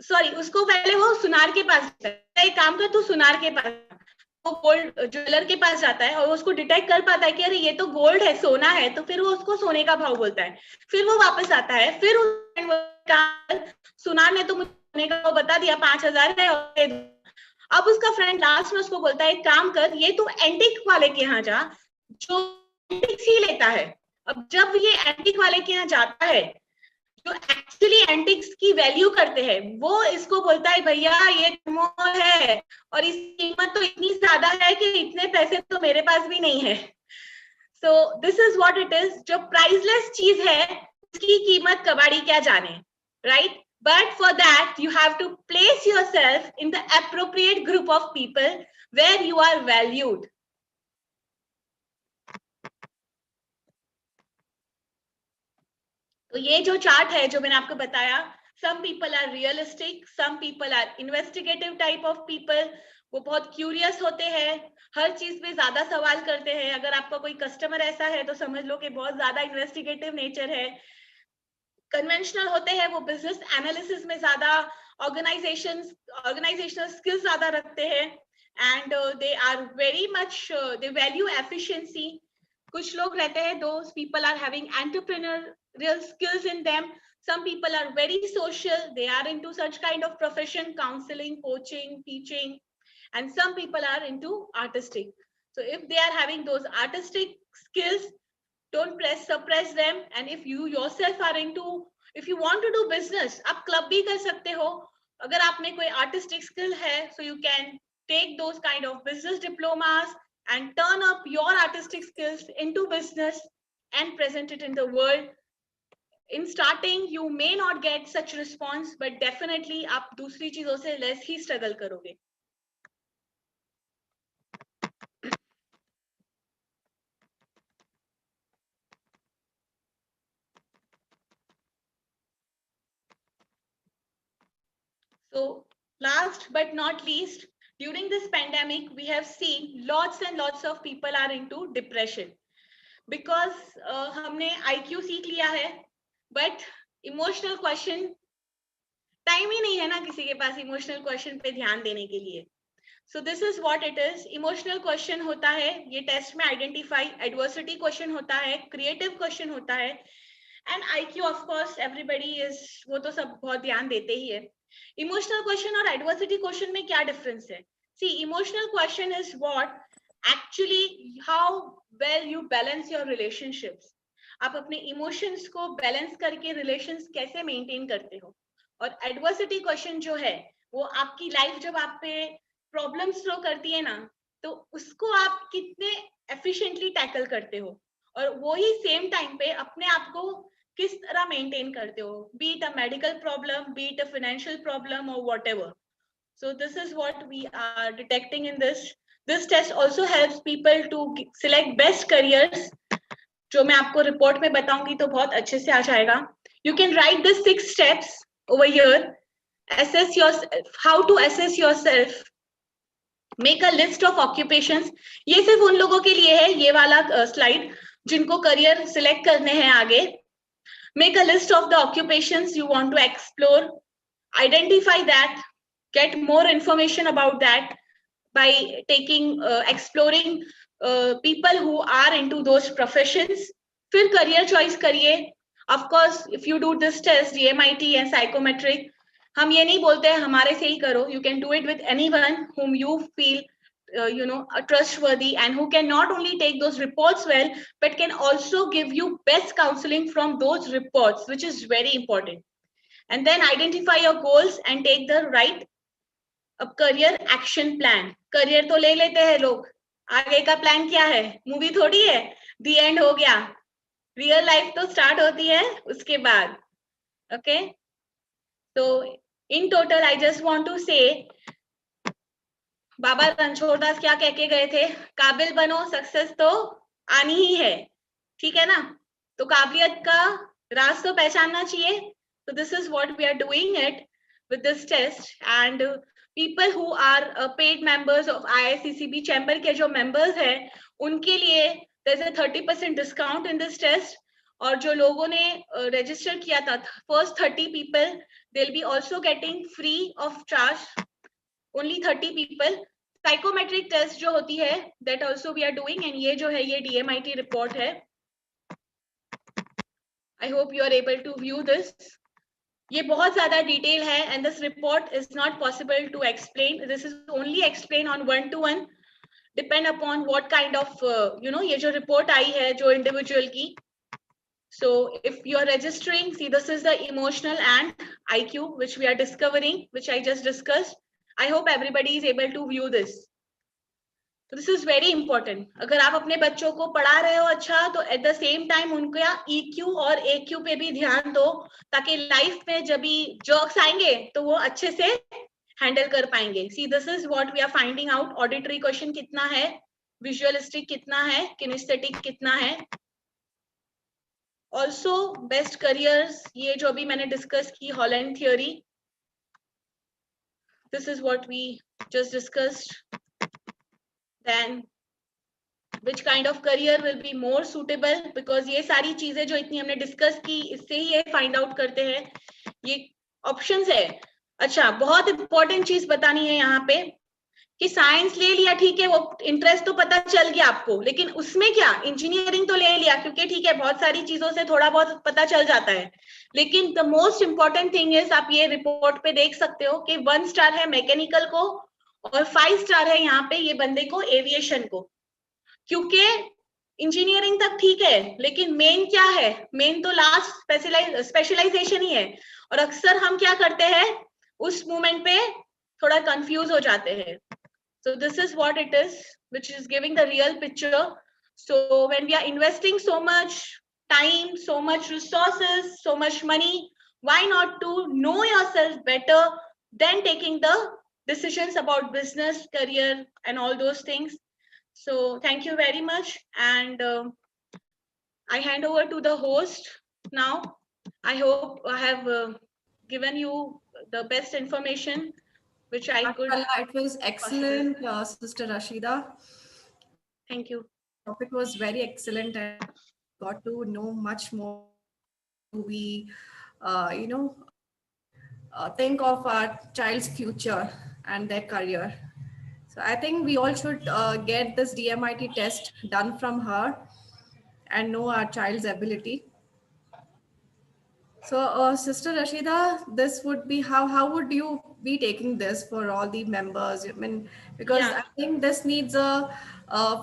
सॉरी, उसको पहले वो सुनार के पास, एक काम कर तू सुनार के पास, वो गोल्ड ज्वेलर के पास जाता है और उसको डिटेक्ट कर पाता है कि अरे ये तो गोल्ड है, सोना है, तो फिर वो उसको सोने का भाव बोलता है. फिर वो वापस आता है, फिर सुनार ने तो मुझे सोने का भाव बता दिया 5000 है. अब उसका फ्रेंड लास्ट में उसको बोलता है एक काम कर, ये तू एंटिक वाले के यहाँ जा जो एंटिक्स ही लेता है. अब जब ये एंटिक वाले के यहाँ जाता है जो एक्चुअली एंटिक्स की वैल्यू करते हैं, वो इसको बोलता है भैया ये मोल है और इसकी कीमत तो इतनी ज्यादा है कि इतने पैसे तो मेरे पास भी नहीं है. सो this is what it is. जो प्राइसलेस चीज है उसकी कीमत कबाड़ी क्या जाने, right? But for that, you have to place yourself in the appropriate group of people where you are valued. तो ये जो चार्ट है जो मैंने आपको बताया, some people are realistic, some people are investigative type of people. वो बहुत क्यूरियस होते हैं, हर चीज पे ज्यादा सवाल करते हैं. अगर आपका कोई कस्टमर ऐसा है तो समझ लो कि बहुत ज्यादा इन्वेस्टिगेटिव नेचर है. कन्वेंशनल होते हैं, वो बिजनेस एनालिसिस में ज्यादा, ऑर्गेनाइजेशनल स्किल्स ज्यादा रखते हैं, and they are very much, they value efficiency. कुछ लोग रहते हैं, those people are having entrepreneurial skills in them. Some people are very social, they are into such kind of profession, counseling, coaching, teaching, and some people are into artistic. So if they are having those artistic skills, don't suppress them. And if you yourself are into, if you want to do business, आप club भी कर सकते हो. अगर आप में कोई artistic skill है, so you can take those kind of business diplomas and turn up your artistic skills into business and present it in the world. In starting, you may not get such response, but definitely आप दूसरी चीजों से less ही struggle करोगे. So last but not least, during this pandemic, we have seen lots and lots of people are into depression because हमने IQ सीख लिया है, but emotional question, time ही नहीं है ना किसी के पास emotional question पे ध्यान देने के लिए. So this is what it is. Emotional question होता है, ये टेस्ट में identify, adversity question होता है, creative question होता है, and IQ of course everybody is, वो तो सब बहुत ध्यान देते ही है. इमोशनल क्वेश्चन और एडवर्सिटी क्वेश्चन में क्या डिफरेंस है? See, emotional question is what actually how well you balance your relationships. आप अपने इमोशंस को बैलेंस करके रिलेशंस कैसे मेंटेन करते हो. और एडवर्सिटी क्वेश्चन जो है वो आपकी लाइफ जब आप पे प्रॉब्लम्स थ्रो करती है ना, तो उसको आप कितने एफिशिएंटली टैकल करते हो, और वो ही सेम टाइम पे अपने आप को किस तरह मेंटेन करते हो, B it a medical problem, B it a financial problem और whatever. So this is what we are detecting in this. This test also helps people to select best careers. जो मैं आपको रिपोर्ट में बताऊंगी तो बहुत अच्छे से आ जाएगा. You can write the 6 steps over here. Assess yourself. How to assess yourself. Make a list of occupations. ये सिर्फ उन लोगों के लिए है ये वाला स्लाइड जिनको करियर सिलेक्ट करने हैं आगे. Make a list of the occupations you want to explore. Identify that. Get more information about that by exploring people who are into those professions. फिर career choice करिए. Of course, if you do this test, DMIT and psychometric, हम ये नहीं बोलते हैं हमारे से ही करो. You can do it with anyone whom you feel trustworthy and who can not only take those reports well, but can also give you best counseling from those reports, which is very important. And then identify your goals and take the right career action plan. Career तो ले लेते हैं लोग, आगे का plan क्या है? Movie थोड़ी है, the end हो गया. रियल लाइफ तो स्टार्ट होती है उसके बाद. Okay, so in total I just want to say, बाबा रणछोड़ दास क्या कह के गए थे? काबिल बनो, सक्सेस तो आनी ही है. ठीक है ना? तो काबिलियत का राज तो पहचानना चाहिए. So this is what we are doing it with this test. And people who are paid members of IICCB chamber के जो members हैं उनके लिए there's a 30% discount in this test. और जो लोगों ने register किया था, first 30 people, they'll be also getting free of charge. Only 30 people. Psychometric test जो होती है that also we are doing, and ये जो है ये DMIT report है. I hope you are able to view this. ये बहुत ज़्यादा detail है and this report is not possible to explain. This is only explained on one-to-one, depend upon what kind of ये जो report आई है जो individual की. So if you are registering, see this is the emotional and IQ which we are discovering, which I just discussed. I hope everybody is able to view this. So this is very important. अगर आप अपने बच्चों को पढ़ा रहे हो अच्छा, तो at the same time उनका EQ और AQ पे भी ध्यान दो, ताकि लाइफ में जब भी जर्क्स आएंगे तो वो अच्छे से हैंडल कर पाएंगे. See, this is what we are finding out. Auditory question कितना है, visualistic कितना है, kinesthetic कितना है. Also best careers, ये जो भी मैंने डिस्कस की Holland theory. This is what we just discussed. Then which kind of career will be more suitable, because ये सारी चीजें जो इतनी हमने डिस्कस की इससे ही ये फाइंड आउट करते हैं. ये ऑप्शंस है. अच्छा, बहुत इंपॉर्टेंट चीज बतानी है यहाँ पे कि साइंस ले लिया ठीक है, वो इंटरेस्ट तो पता चल गया आपको, लेकिन उसमें क्या इंजीनियरिंग तो ले लिया क्योंकि ठीक है बहुत सारी चीजों से थोड़ा बहुत पता चल जाता है, लेकिन the most important thing is, आप ये रिपोर्ट पे देख सकते हो कि 1 स्टार है मैकेनिकल को और 5 स्टार है यहाँ पे ये बंदे को एविएशन को. क्योंकि इंजीनियरिंग तक ठीक है, लेकिन मेन क्या है? मेन तो लास्ट स्पेशलाइजेशन ही है. और अक्सर हम क्या करते हैं उस मोमेंट पे थोड़ा कंफ्यूज हो जाते हैं. So this is what it is, which is giving the real picture. So when we are investing so much time, so much resources, so much money, why not to know yourself better than taking the decisions about business, career, and all those things. So thank you very much, and I hand over to the host now. I hope I have given you the best information which I could. It was excellent, Sister Rashida. Thank you. The topic was very excellent and got to know much more. We, think of our child's future and their career. So I think we all should get this DMIT test done from her and know our child's ability. So, Sister Rashida, this would be how would you be taking this for all the members? I mean, because Yeah. I think this needs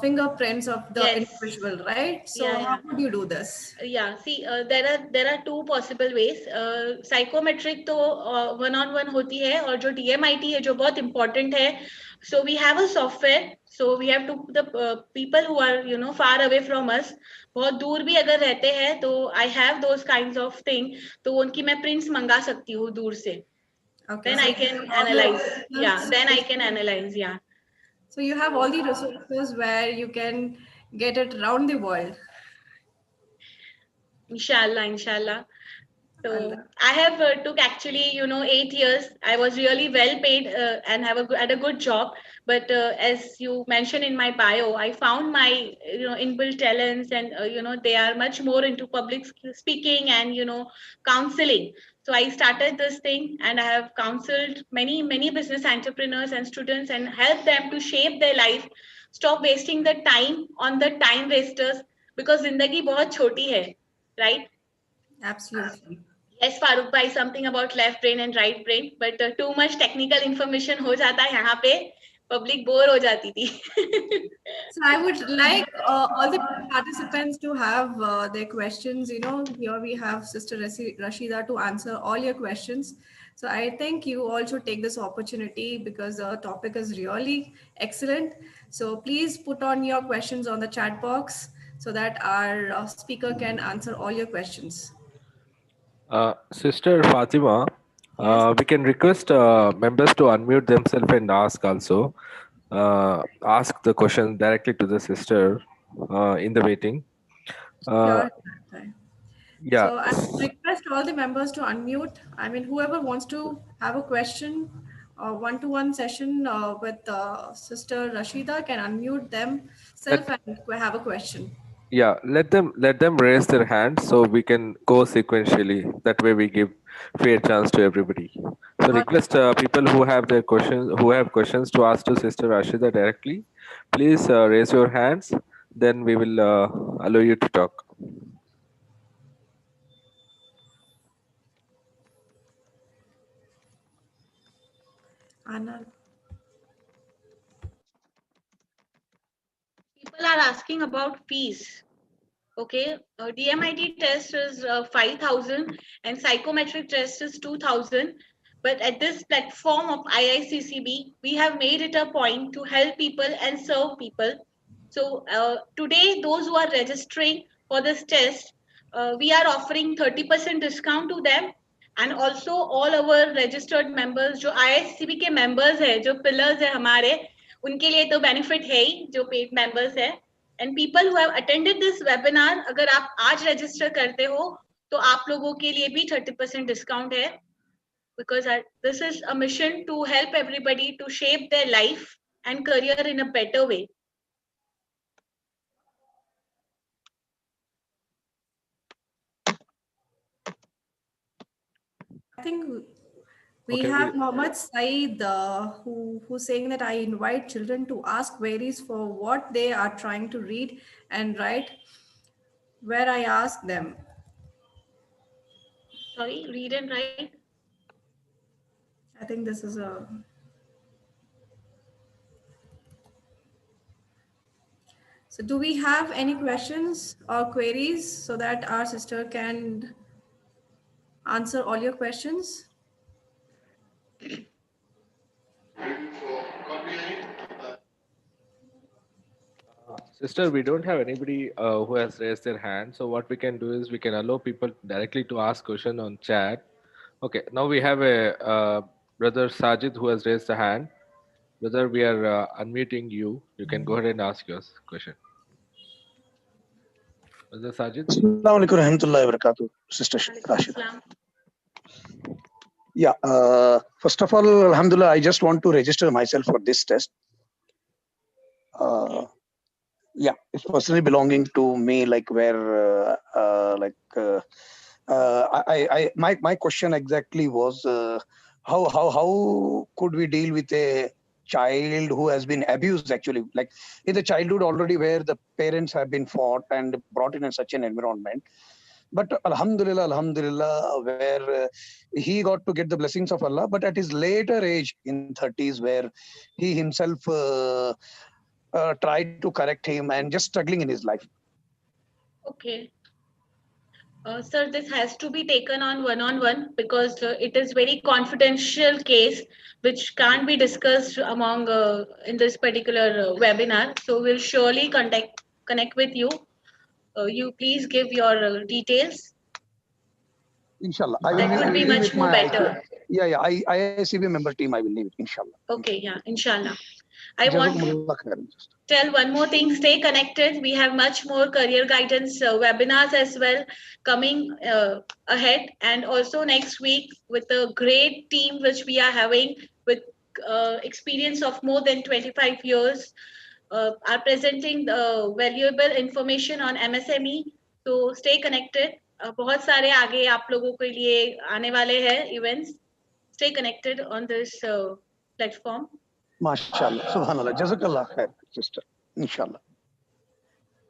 fingerprints of the Yes. individual, right? So, Yeah, how yeah. would you do this? Yeah, see, there are two possible ways. Psychometric तो one on one होती है और जो DMIT है जो बहुत important है. So we have a software. So we have to the people who are far away from us. बहुत दूर भी अगर रहते हैं तो I have those kinds of thing. तो उनकी मैं prints मंगा सकती हूँ दूर से. Okay, Then so I you can have all the analyze. Yeah, then I resources. can analyze. Yeah. So you have all the resources where you can get it around the world. Inshallah, inshallah. Allah. So I have took actually 8 years. I was really well paid and had a good job. But as you mentioned in my bio, I found my inbuilt talents, and they are much more into public speaking and counseling. So I started this thing, and I have counseled many business entrepreneurs and students, and helped them to shape their life. Stop wasting the time on the time wasters, because zindagi bahut choti hai, right? Absolutely. Yes, Farooq bhai, something about left brain and right brain, but too much technical information हो जाता है यहाँ पे, public bore हो जाती थी. So I would like all the participants to have their questions. Here we have Sister Rashida to answer all your questions. So I think you all should take this opportunity because the topic is really excellent. So please put on your questions on the chat box so that our speaker can answer all your questions. Sister Fatima, Yes. we can request members to unmute themselves and ask also. Ask the question directly to the sister in the meeting. Sure. Yeah. So I would request all the members to unmute. I mean, whoever wants to have a question or one-to-one session with Sister Rashida can unmute themselves and have a question. Yeah, let them raise their hands so we can go sequentially. That way we give fair chance to everybody. So request people who have questions to ask to Sister Rashida directly. Please raise your hands. Then we will allow you to talk. Anna. People are asking about fees. Okay, DMIT test is 5,000 and psychometric test is 2,000. But at this platform of IICCB, we have made it a point to help people and serve people. So today, those who are registering for this test, we are offering 30% discount to them. And also all our registered members, जो IICCB के members है, जो pillars है हमारे, उनके लिए तो benefit है ही, जो paid members है. And people who have attended this webinar, अगर आप आज register करते हो, तो आप लोगों के लिए भी 30% discount है. Because this is a mission to help everybody to shape their life and career in a better way. I think we have Mohammed Saeed who's saying that I invite children to ask queries for what they are trying to read and write, where I ask them. Sorry, read and write. I think this is a. So do we have any questions or queries so that our sister can answer all your questions? Sister, we don't have anybody who has raised their hand. So what we can do is we can allow people directly to ask question on chat. Okay, now we have a brother Sajid who has raised a hand. Brother, we are unmuting you. You can go ahead and ask your question. Brother Sajid. Assalamu alaikum warahmatullahi wabarakatuh, Sister Rashida. Yeah, first of all, alhamdulillah, I just want to register myself for this test. Yeah, it's personally belonging to me, like where, my question exactly was, how could we deal with a child who has been abused, actually, like in the childhood already, where the parents have been fought and brought in such an environment But Alhamdulillah, where he got to get the blessings of Allah, but at his later age in 30s, where he himself tried to correct him and just struggling in his life. Okay. Sir, this has to be taken on one-on-one because it is very confidential case which can't be discussed among in this particular webinar. So we'll surely connect with you. You please give your details. Inshallah, That would be much more better. IICB member team, I will leave it, inshallah. Okay, yeah, inshallah. I want to tell one more thing. Stay connected. We have much more career guidance webinars as well coming ahead, and also next week with a great team which we are having with experience of more than 25 years are presenting the valuable information on MSME. So stay connected. बहुत सारे आगे आप लोगों के लिए आने वाले हैं events. Stay connected on this platform. MashaAllah, Subhanallah, Jazakallah khair, sister. Inshallah.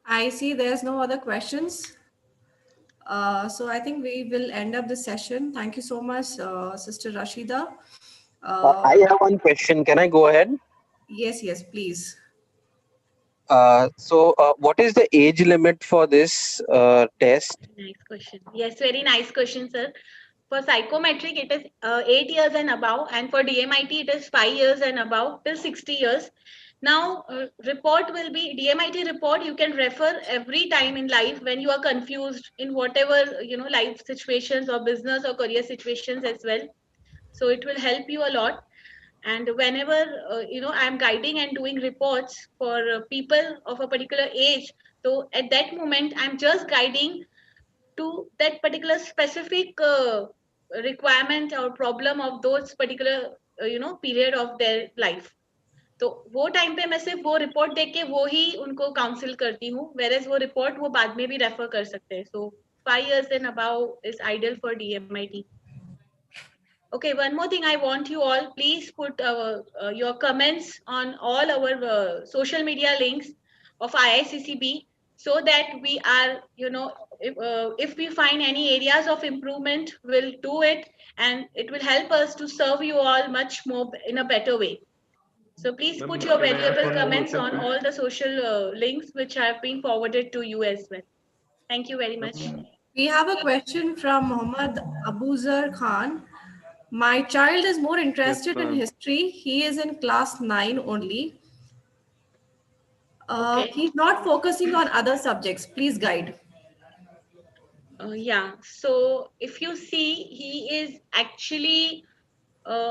I see there's no other questions. So I think we will end up the session. Thank you so much, Sister Rashida. I have one question. Can I go ahead? Yes, please. So what is the age limit for this test? Nice question. Yes, very nice question, sir. For psychometric, it is 8 years and above, and for DMIT, it is 5 years and above till 60 years. Now, report will be DMIT report. You can refer every time in life when you are confused in whatever life situations or business or career situations as well. So it will help you a lot. And whenever I'm guiding and doing reports for people of a particular age, so at that moment I'm just guiding to that particular specific requirement or problem of those particular period of their life. तो वो time पे मैं सिर्फ वो report देख के वो ही उनको काउंसिल करती हूँ, whereas वो रिपोर्ट वो बाद में भी रेफर कर सकते हैं. So 5 years and above is ideal for DMIT. Okay, one more thing I want you all, please put your comments on all our social media links of IICCB so that we are, if we find any areas of improvement, we'll do it and it will help us to serve you all much more in a better way. So please put your valuable comments on all the social links which have been forwarded to you as well. Thank you very much. We have a question from Muhammad Abuzar Khan. My child is more interested in history. He is in class 9 only. Okay. He's not focusing on other subjects. Please guide. Yeah, so if you see, he is actually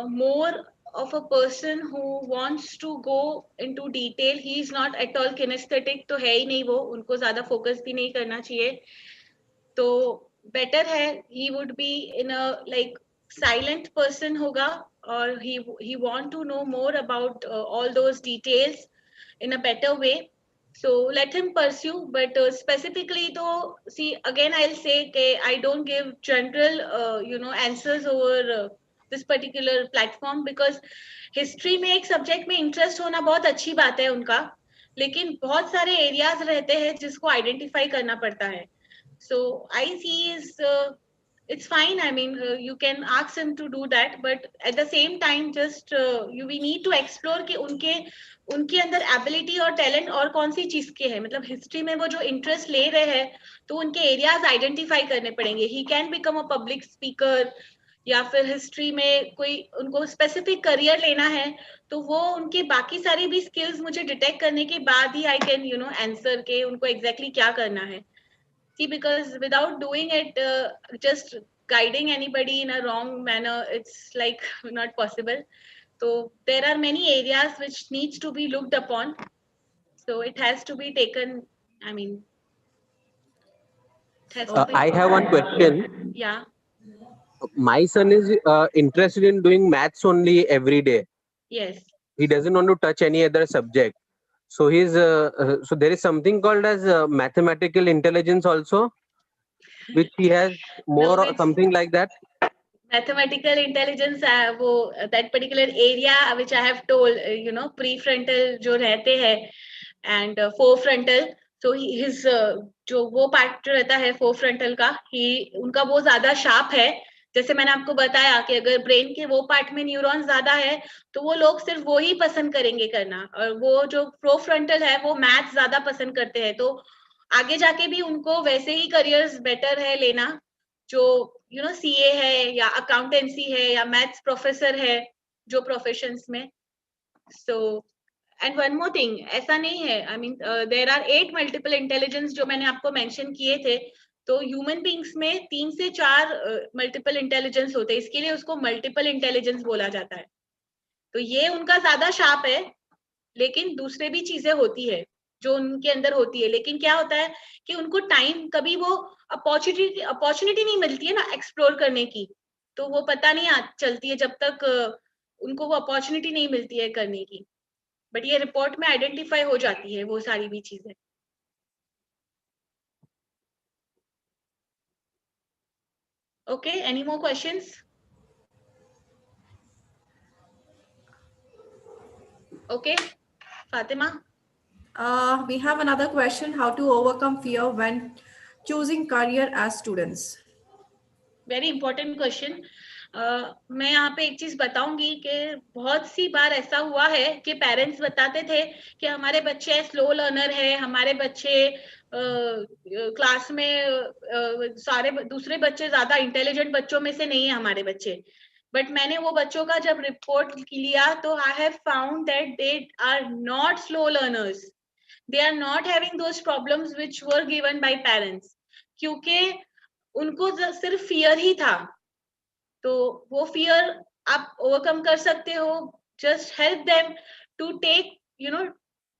more of a person who wants to go into detail. He is not at all kinesthetic, तो है ही नहीं वो, उनको ज़्यादा focus भी नहीं करना चाहिए. तो better है, he would be in a like silent person होगा, or he want to know more about all those details in a better way. So let him pursue, but specifically though, see, again, I'll say that I don't give general, answers over this particular platform because history में एक subject में interest होना बहुत अच्छी बात है उनका, लेकिन बहुत सारे areas रहते हैं जिसको identify करना पड़ता है. So I see is it's fine. I mean, you can ask him to do that, but at the same time, just we need to explore कि उनके अंदर ability और talent और कौन सी चीज के है. मतलब history में वो जो interest ले रहे हैं, तो उनके areas identify करने पड़ेंगे. He can become a public speaker, या फिर हिस्ट्री में कोई उनको स्पेसिफिक करियर लेना है, तो वो उनके बाकी सारी भी स्किल्स मुझे डिटेक्ट करने के बाद ही आई कैन आंसर के उनको एग्जैक्टली क्या करना है. See, because without doing it, just guiding anybody in a wrong manner, it's like not possible. So there are many areas which needs to be looked upon. So it has to be taken. I mean, it has to be. I have one question. Yeah. My son is interested in doing maths only every day. Yes. He doesn't want to touch any other subject. So he's so there is something called as mathematical intelligence also, which he has more or something like that. Mathematical intelligence, that particular area which I have told, prefrontal जो रहते हैं and forefrontal. तो his जो वो part रहता है four frontal का, उनका वो ज्यादा शार्प है। जैसे मैंने आपको बताया कि अगर ब्रेन के वो पार्ट में न्यूरॉन ज्यादा है तो वो लोग सिर्फ वो ही पसंद करेंगे करना, और वो जो प्रो फ्रंटल है वो मैथ्स ज्यादा पसंद करते हैं। तो आगे जाके भी उनको वैसे ही करियर्स बेटर है लेना, जो सीए है या अकाउंटेंसी है या मैथ्स प्रोफेसर है जो प्रोफेशंस में। So and one more thing, ऐसा नहीं है, I mean there are 8 multiple intelligence जो मैंने आपको मेंशन किए थे। तो ह्यूमन बींग्स में 3 से 4 मल्टीपल इंटेलिजेंस होते हैं, इसके लिए उसको मल्टीपल इंटेलिजेंस बोला जाता है। तो ये उनका ज्यादा शार्प है, लेकिन दूसरे भी चीजें होती है जो उनके अंदर होती है। लेकिन क्या होता है कि उनको टाइम, कभी वो अपॉर्चुनिटी नहीं मिलती है ना एक्सप्लोर करने की, तो वो पता नहीं चलती है जब तक उनको वो अपॉर्चुनिटी नहीं मिलती है करने की। बट ये रिपोर्ट में आइडेंटिफाई हो जाती है वो सारी भी चीजें। Okay, any more questions? Okay, Fatima? We have another question: how to overcome fear when choosing career as students? Very important question. मैं यहाँ पे एक चीज बताऊंगी कि बहुत सी बार ऐसा हुआ है कि पेरेंट्स बताते थे कि हमारे बच्चे स्लो लर्नर है, हमारे बच्चे क्लास में सारे दूसरे बच्चे ज्यादा इंटेलिजेंट बच्चों में से नहीं है हमारे बच्चे। बट मैंने वो बच्चों का जब रिपोर्ट लिया तो I have found that they are not slow learners, they are not having those problems which were given by parents, क्योंकि उनको सिर्फ फियर ही था। तो वो फियर आप ओवरकम कर सकते हो, just help them to take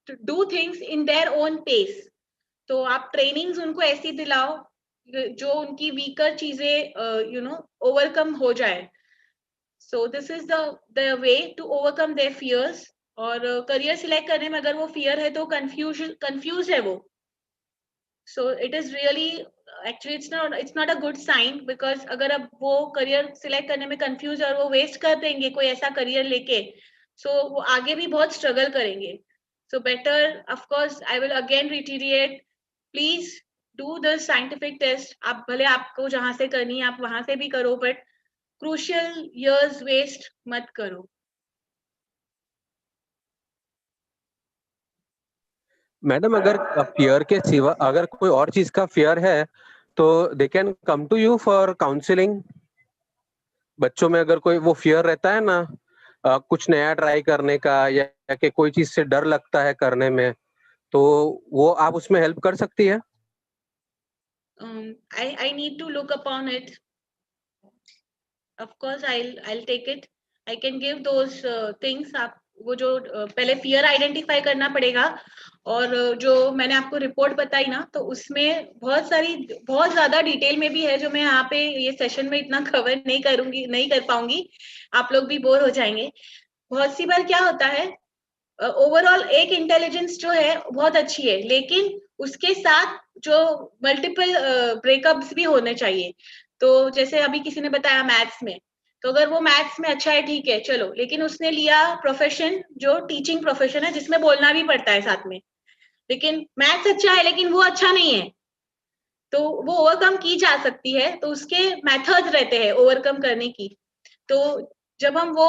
to do things in their own pace. तो आप ट्रेनिंग्स उनको ऐसी दिलाओ जो उनकी वीकर चीजें ओवरकम हो जाए। So this is the way to overcome their fears. और करियर सिलेक्ट करने में अगर वो फियर है तो कंफ्यूज है वो, so it is really actually it's not a good sign, because अगर अब वो करियर सिलेक्ट करने में कंफ्यूज और वो वेस्ट कर देंगे कोई ऐसा करियर लेके, so वो आगे भी बहुत स्ट्रगल करेंगे। so better, of course, I will again reiterate, please do the scientific test। आप भले आपको जहां से करनी है आप वहां से भी करो, बट क्रूशियल years वेस्ट मत करो। मैडम, अगर फियर के सिवा अगर कोई और चीज का फियर है तो they can come to you for counselling. बच्चों में अगर कोई वो फियर रहता है ना, कुछ नया ट्राई करने का, या कि कोई चीज से डर लगता है करने में, तो वो आप उसमें हेल्प कर सकती है। I need to look upon it. Of course, I'll take it. I can give those things। आप वो जो पहले फियर आइडेंटिफाई करना पड़ेगा, और जो मैंने आपको रिपोर्ट बताई ना, तो उसमें बहुत ज्यादा डिटेल में भी है जो मैं यहाँ पे ये सेशन में इतना कवर नहीं कर पाऊंगी, आप लोग भी बोर हो जाएंगे। बहुत सी बार क्या होता है, ओवरऑल एक इंटेलिजेंस जो है बहुत अच्छी है, लेकिन उसके साथ जो मल्टीपल ब्रेकअप्स भी होने चाहिए। तो जैसे अभी किसी ने बताया मैथ्स में, तो अगर वो मैथ्स में अच्छा है ठीक है चलो, लेकिन उसने लिया प्रोफेशन जो टीचिंग प्रोफेशन है जिसमें बोलना भी पड़ता है साथ में, लेकिन मैथ्स अच्छा है लेकिन वो अच्छा नहीं है, तो वो ओवरकम की जा सकती है। तो उसके मेथड्स रहते हैं ओवरकम करने की। तो जब हम वो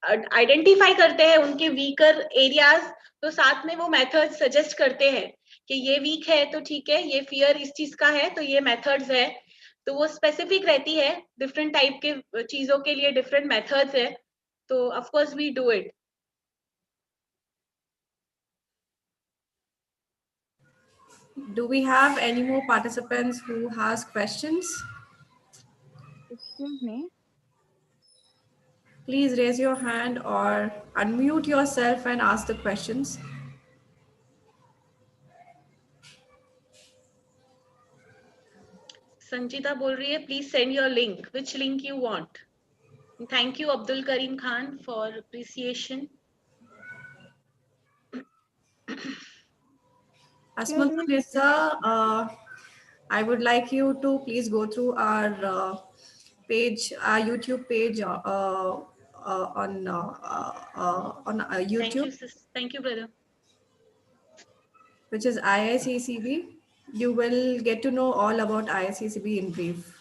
आइडेंटिफाई करते हैं उनके वीकर एरियाज, तो साथ में वो मेथड सजेस्ट करते हैं कि ये वीक है तो ठीक है, ये फियर इस चीज का है तो ये मेथड्स है। तो वो स्पेसिफिक रहती है, डिफरेंट टाइप के चीजों के लिए डिफरेंट मेथड्स है। तो of course we do it. Do we have any more participants who has questions? Excuse me. Please raise your hand or unmute yourself and ask the questions. Sanjeeta बोल रही है please send your link, which link you want. Thank you Abdul Karim Khan for appreciation. Asmat Nissa, I would like you to please go through our page, our YouTube page on YouTube. Thank you, sis. Thank you, brother. which is IICCB. You will get to know all about IICCB in brief.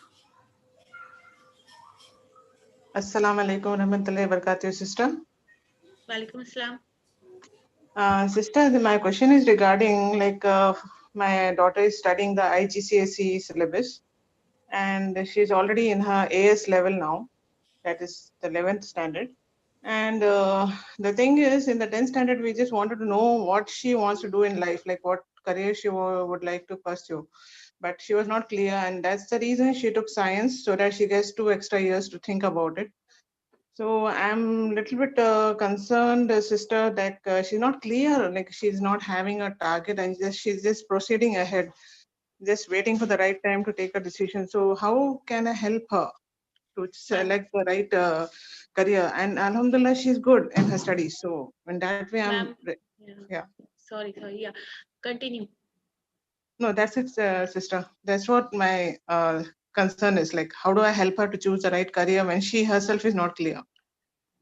Assalamu alaikum warahmatullahi wabarakatuh, sister. Walaikum assalam. Sister, my question is regarding my daughter is studying the IGCSE syllabus and she's already in her AS level now, that is the 11th standard. And the thing is, in the 10th standard, we just wanted to know what she wants to do in life, like what career she would like to pursue. But she was not clear, and that's the reason she took science, so that she gets 2 extra years to think about it. So I'm a little bit concerned, sister, that she's not clear, like she's not having a target and she's just proceeding ahead, just waiting for the right time to take a decision. So how can I help her to select the right career? And alhamdulillah, she's good in her studies. So in that way, Ma'am, yeah. Sorry, yeah. Continue. No, that's it, sister. That's what my concern is. Like, how do I help her to choose the right career when she herself is not clear?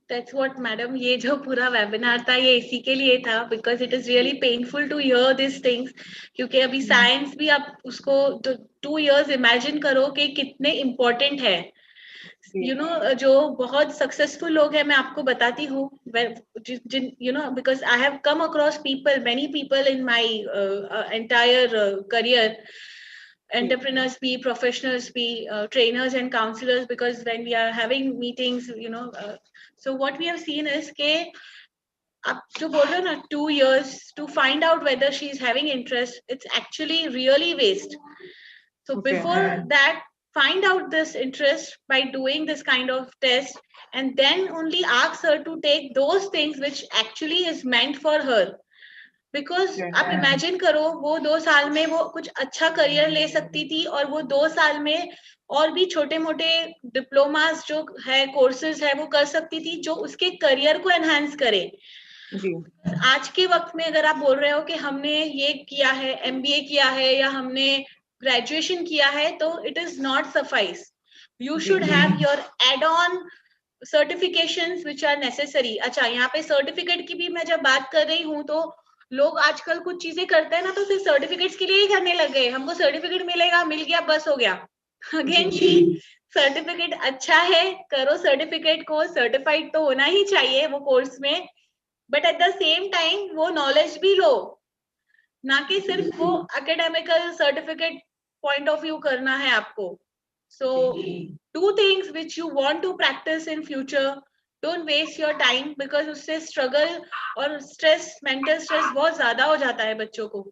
That's what, madam. ये जो पूरा webinar था ये इसी के लिए था, because it is really painful to hear these things. क्योंकि अभी science भी आप उसको 2 years imagine करो कि कितने important है. You know, जो बहुत successful लोग हैं, मैं आपको बताती हूँ. You know, because I have come across people, many people in my entire career. Entrepreneurs be, professionals be, trainers and counselors, because when we are having meetings, you know, so what we have seen is ke up to 2 years to find out whether she's having interest, it's actually really waste. So before that, find out this interest by doing this kind of test, and then only ask her to take those things which actually is meant for her. Because आप imagine करो, वो 2 साल में वो कुछ अच्छा career ले सकती थी, और वो 2 साल में और भी छोटे मोटे डिप्लोमास जो है, कोर्सेज है, वो कर सकती थी जो उसके करियर को एनहांस करे. आज के वक्त में अगर आप बोल रहे हो कि हमने ये किया है, MBA किया है या हमने ग्रेजुएशन किया है, तो it is not suffice. You should have your add on certifications which are necessary. अच्छा, यहाँ पे सर्टिफिकेट की भी मैं जब बात कर रही हूँ, तो लोग आजकल कुछ चीजें करते हैं ना, तो सिर्फ सर्टिफिकेट्स के लिए ही करने लगे. हमको सर्टिफिकेट मिलेगा, मिल गया, बस हो गया. अगेन सर्टिफिकेट अच्छा है, करो सर्टिफिकेट को, सर्टिफाइड तो होना ही चाहिए वो कोर्स में, but at the same time वो नॉलेज भी लो, ना कि सिर्फ वो academical certificate point of view करना है आपको. So do things which you want to practice in future. Don't waste your time, because उससे struggle और stress, mental stress बहुत ज़्यादा हो जाता है बच्चों को.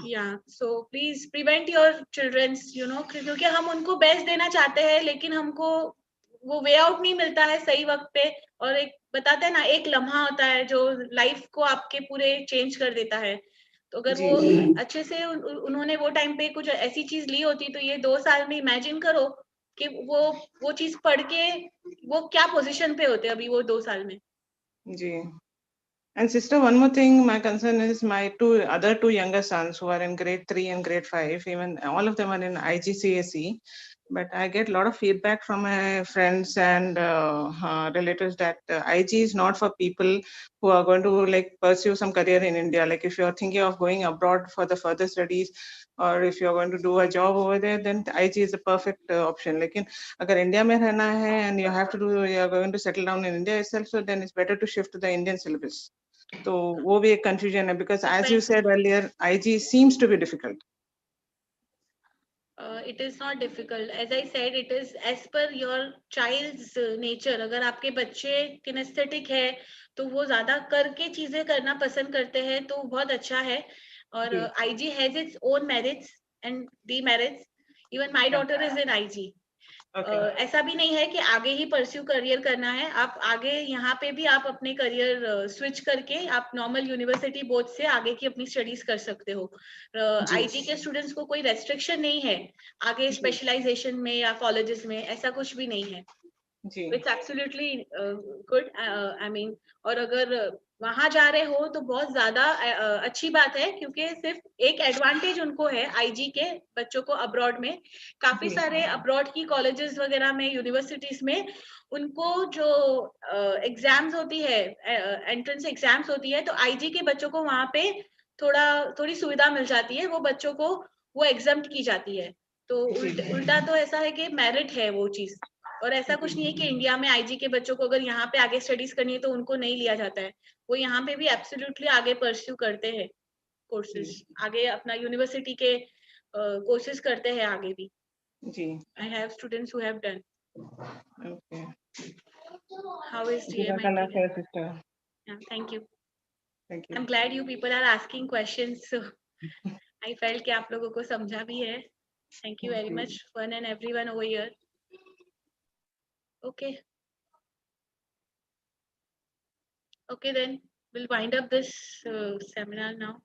Yeah, so please prevent your children's, you know, क्योंकि हम उनको बेस्ट देना चाहते हैं, लेकिन हमको वो वे आउट नहीं मिलता है सही वक्त पे. और एक बताते हैं ना, एक लम्हा होता है जो लाइफ को आपके पूरे चेंज कर देता है. तो अगर वो अच्छे से उन्होंने वो टाइम पे कुछ ऐसी चीज ली होती, तो ये 2 साल में इमेजिन करो कि वो चीज पढ़ के वो क्या पोजीशन पे होते अभी वो 2 साल में. जी. And sister, one more thing, my concern is my other two younger sons who are in grade 3 and grade 5, even all of them are in IGCSE. But I get a lot of feedback from my friends and relatives that IG is not for people who are going to like pursue some career in India. Like if you're thinking of going abroad for the further studies, or if you're going to do a job over there, then IG is the perfect option. Like agar India mein rehna hai and you're going to settle down in India itself, so then it's better to shift to the Indian syllabus. So wo bhi ek confusion hai, because as you said earlier, IG seems to be difficult. It is not difficult. As I said, it is as per your child's nature. अगर आपके बच्चे kinesthetic है, तो वो ज्यादा करके चीजें करना पसंद करते हैं, तो बहुत अच्छा है. और IG has its own merits and demerits. Even my daughter is in IG. ऐसा भी नहीं है कि आगे ही परस्यू करियर करना है. आप आगे यहाँ पे भी आप अपने करियर स्विच करके आप नॉर्मल यूनिवर्सिटी बोर्ड से आगे की अपनी स्टडीज कर सकते हो. IG के स्टूडेंट्स को कोई रेस्ट्रिक्शन नहीं है आगे स्पेशलाइजेशन में या कॉलेजेस में, ऐसा कुछ भी नहीं है. It's absolutely good. I mean, और अगर वहां जा रहे हो तो बहुत ज्यादा अच्छी बात है, क्योंकि सिर्फ एक एडवांटेज उनको है IG के बच्चों को अब्रॉड में. काफी सारे अब्रॉड की कॉलेजेस वगैरह में, यूनिवर्सिटीज में, उनको जो एग्जाम्स होती है, एंट्रेंस एग्जाम्स होती है, तो IG के बच्चों को वहां पे थोड़ी सुविधा मिल जाती है, वो बच्चों को वो एग्जाम्प्ट की जाती है। तो उल्टा तो ऐसा है कि मेरिट है वो चीज, और ऐसा कुछ नहीं है कि इंडिया में आईजी के बच्चों को अगर यहाँ पे आगे स्टडीज करनी है तो उनको नहीं लिया जाता है। वो यहाँ पे भी एब्सोल्युटली आगे परस्यू करते हैं कोर्सेज, आगे अपना यूनिवर्सिटी के कोर्सेज करते हैं आगे भी। जी, I have students who have done. okay. How is DMIT? Jazakallah khair, sister. Yeah, thank you. Thank you. I'm glad you people are asking questions. So I felt कि आप लोगों को समझा भी है. Thank you very much, one and everyone over here. Okay. Okay, then we'll wind up this seminar now.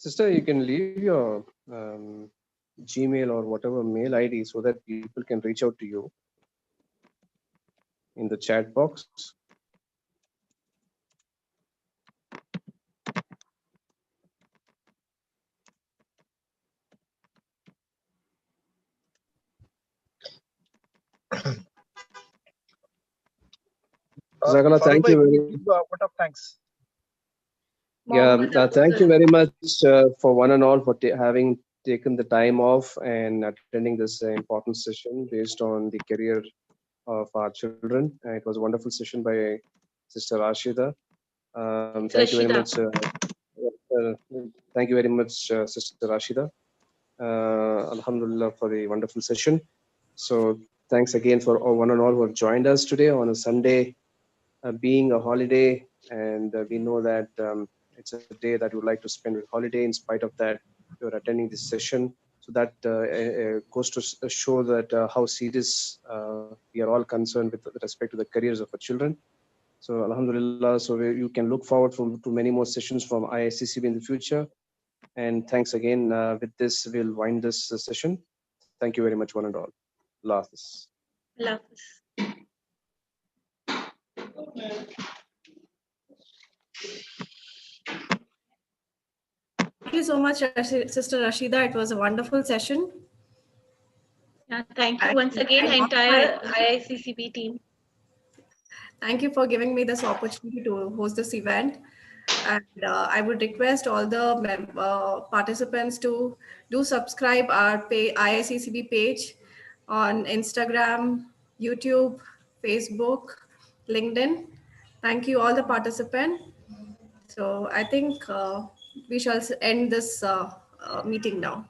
Sister, you can leave your Gmail or whatever mail ID so that people can reach out to you in the chat box. Zagala, thank you very much. Vote of thanks. Yeah, thank you very much for one and all for having taken the time off and attending this important session based on the career of our children. It was a wonderful session by Sister Rashida. Thank you very much. Thank you very much, Sister Rashida. Alhamdulillah for the wonderful session. So thanks again for one and all who have joined us today on a Sunday, being a holiday, and we know that it's a day that we would like to spend with holiday. In spite of that, you're attending this session. So that goes to show that how serious we are all concerned with respect to the careers of our children. So Alhamdulillah, so you can look forward to many more sessions from IICCB in the future. And thanks again. With this, we'll wind this session. Thank you very much, one and all. Allah Hafiz. Allah Hafiz. Thank you so much, Sister Rashida. It was a wonderful session. Yeah, thank you once again, entire IICCB team. Thank you for giving me this opportunity to host this event. And I would request all the participants to do subscribe our IICCB page on Instagram, YouTube, Facebook, LinkedIn. Thank you all the participants. So I think we shall end this meeting now.